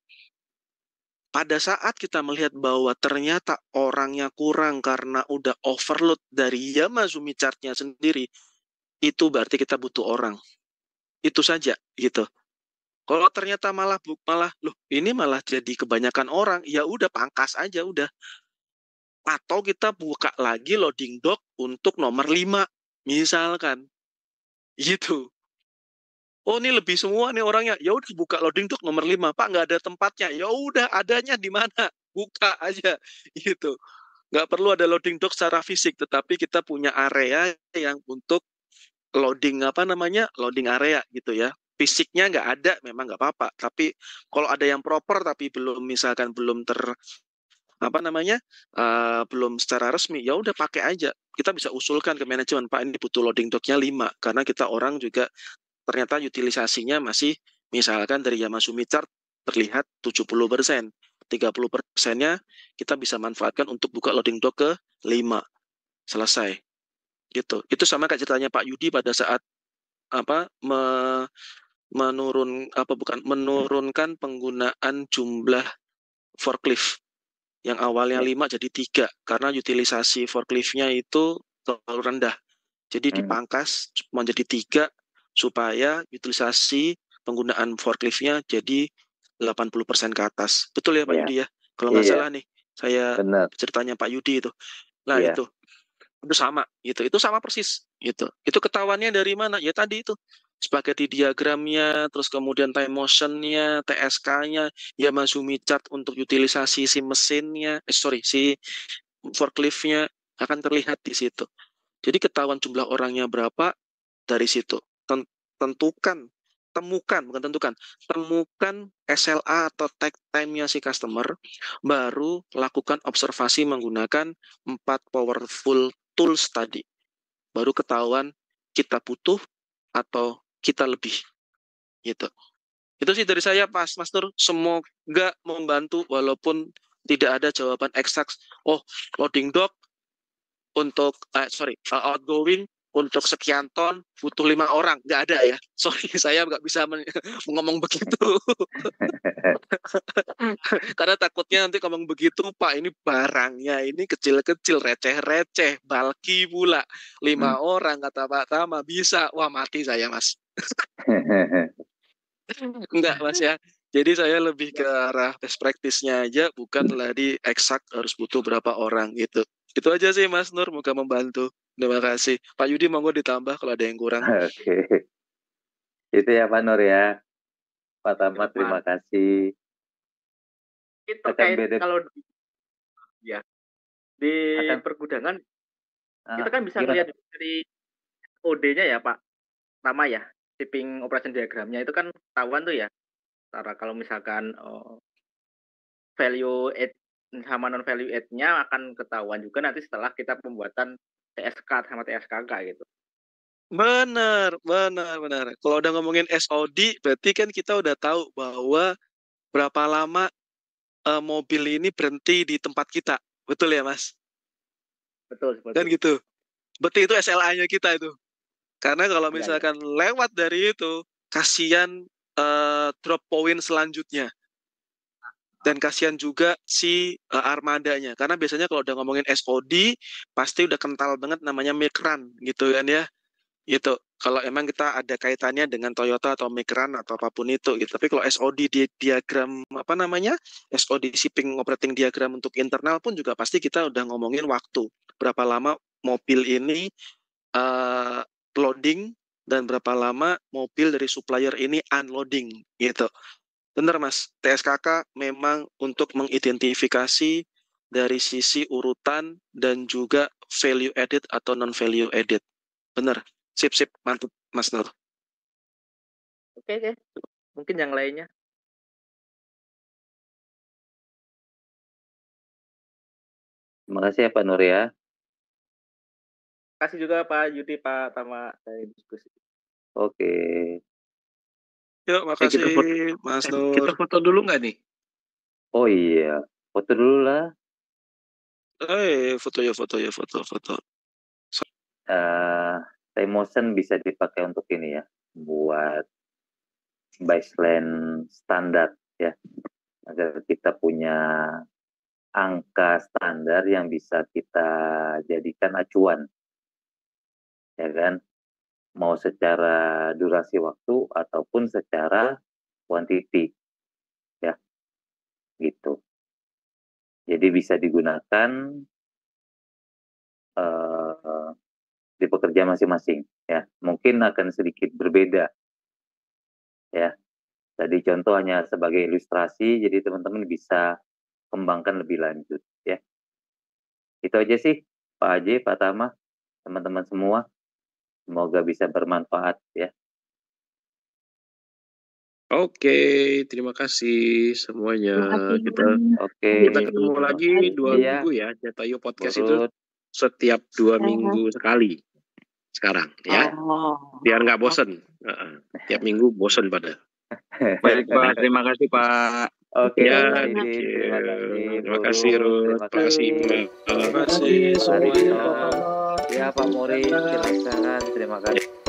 Pada saat kita melihat bahwa ternyata orangnya kurang karena udah overload dari Yamasumi chart-nya sendiri, itu berarti kita butuh orang. Itu saja gitu. Kalau ternyata malah ini malah jadi kebanyakan orang, ya udah pangkas aja udah. Atau kita buka lagi loading dock untuk nomor 5 misalkan. Gitu. Oh, ini lebih semua nih orangnya. Ya udah buka loading dock nomor 5. Pak, nggak ada tempatnya. Ya udah, adanya di mana? Buka aja gitu. Nggak perlu ada loading dock secara fisik, tetapi kita punya area yang untuk loading loading area gitu ya. Fisiknya nggak ada, memang nggak apa-apa. Tapi kalau ada yang proper tapi belum belum secara resmi, ya udah pakai aja. Kita bisa usulkan ke manajemen, Pak, ini butuh loading docknya 5 karena kita orang juga ternyata utilisasinya masih misalkan dari Yamasumi chart terlihat 70%. 30%-nya kita bisa manfaatkan untuk buka loading dock ke 5. Selesai. Gitu. Itu sama kayak ceritanya Pak Yudi pada saat menurunkan penggunaan jumlah forklift yang awalnya 5 jadi 3 karena utilisasi forkliftnya itu terlalu rendah. Jadi dipangkas menjadi 3 supaya utilisasi penggunaan forkliftnya jadi 80% ke atas. Betul ya Pak Yudi ya? Kalau nggak salah nih, saya ceritanya Pak Yudi itu. Nah itu sama gitu. Itu sama persis gitu. Itu ketahuannya dari mana? Ya tadi itu spaghetti diagramnya, terus kemudian time motion-nya, TSK-nya, Yamasumi chart untuk utilisasi si mesinnya, si forklift-nya akan terlihat di situ. Jadi ketahuan jumlah orangnya berapa dari situ. Temukan SLA atau take time-nya si customer, baru lakukan observasi menggunakan 4 powerful tools tadi. Baru ketahuan kita butuh atau kita lebih. Gitu. Itu sih dari saya, Mas Nur. Semoga membantu walaupun tidak ada jawaban eksak. Oh, loading dock untuk outgoing untuk sekian ton butuh 5 orang, nggak ada ya. Sorry, saya nggak bisa ngomong begitu. Karena takutnya nanti ngomong begitu, Pak, ini barangnya ini kecil-kecil, receh-receh, bulky pula. 5 orang kata Pak Tama bisa, wah mati saya Mas. Enggak Mas ya. Jadi saya lebih ke arah best practice-nya aja, bukan tadi eksak harus butuh berapa orang gitu. Itu aja sih Mas Nur, moga membantu. Terima kasih. Pak Yudi monggo ditambah kalau ada yang kurang. Oke. Itu ya Pak Nur ya. Pak Tama terima kasih. Itu kayak kalau ya di pergudangan kita kan bisa melihat dari OD-nya ya Pak Tama ya, shipping operation diagramnya itu kan ketahuan tuh ya. Cara kalau misalkan value add sama non value add-nya akan ketahuan juga nanti setelah kita pembuatan TSK sama TSKK gitu. Benar. Kalau udah ngomongin SOD, berarti kan kita udah tahu bahwa berapa lama mobil ini berhenti di tempat kita. Betul ya, Mas? Betul. Kan gitu. Berarti itu SLA-nya kita itu. Karena kalau Iya, iya. misalkan lewat dari itu, kasihan drop point selanjutnya. Dan kasihan juga si armadanya. Karena biasanya kalau udah ngomongin SOD, pasti udah kental banget namanya Micran gitu kan ya. Gitu. Kalau emang kita ada kaitannya dengan Toyota atau Micran atau apapun itu gitu. Tapi kalau SOD di diagram apa namanya? SOD shipping operating diagram untuk internal pun juga pasti kita udah ngomongin waktu. Berapa lama mobil ini loading dan berapa lama mobil dari supplier ini unloading gitu. Benar Mas, TSKK memang untuk mengidentifikasi dari sisi urutan dan juga value added atau non value added. Benar. Sip, mantap Mas Nur. Oke. Mungkin yang lainnya. Terima kasih ya Pak Nur ya. Kasih juga Pak Yudi, Pak Tama dari diskusi. Oke. Yuk, makasih Mas Nur. Kita foto dulu nggak nih? Oh iya, foto dulu lah. Foto. Time motion bisa dipakai untuk ini ya, buat baseline standar ya, agar kita punya angka standar yang bisa kita jadikan acuan, ya kan? Mau secara durasi waktu ataupun secara quantity, ya, gitu. Jadi bisa digunakan di pekerjaan masing-masing ya. Mungkin akan sedikit berbeda ya. Tadi contoh hanya sebagai ilustrasi, jadi teman-teman bisa kembangkan lebih lanjut ya. Itu aja sih Pak Aje, Pak Tama, teman-teman semua. Semoga bisa bermanfaat ya. Oke, terima kasih semuanya. Kita ketemu lagi 2 minggu ya. Jatayu Podcast itu setiap 2 minggu sekali sekarang ya. Biar nggak bosen. Tiap minggu bosen pada. Baik Pak, terima kasih Pak. Oke, Ya, terima kasih Ruth, terima kasih semuanya. Ya Pak Mori, silakan. Terima kasih.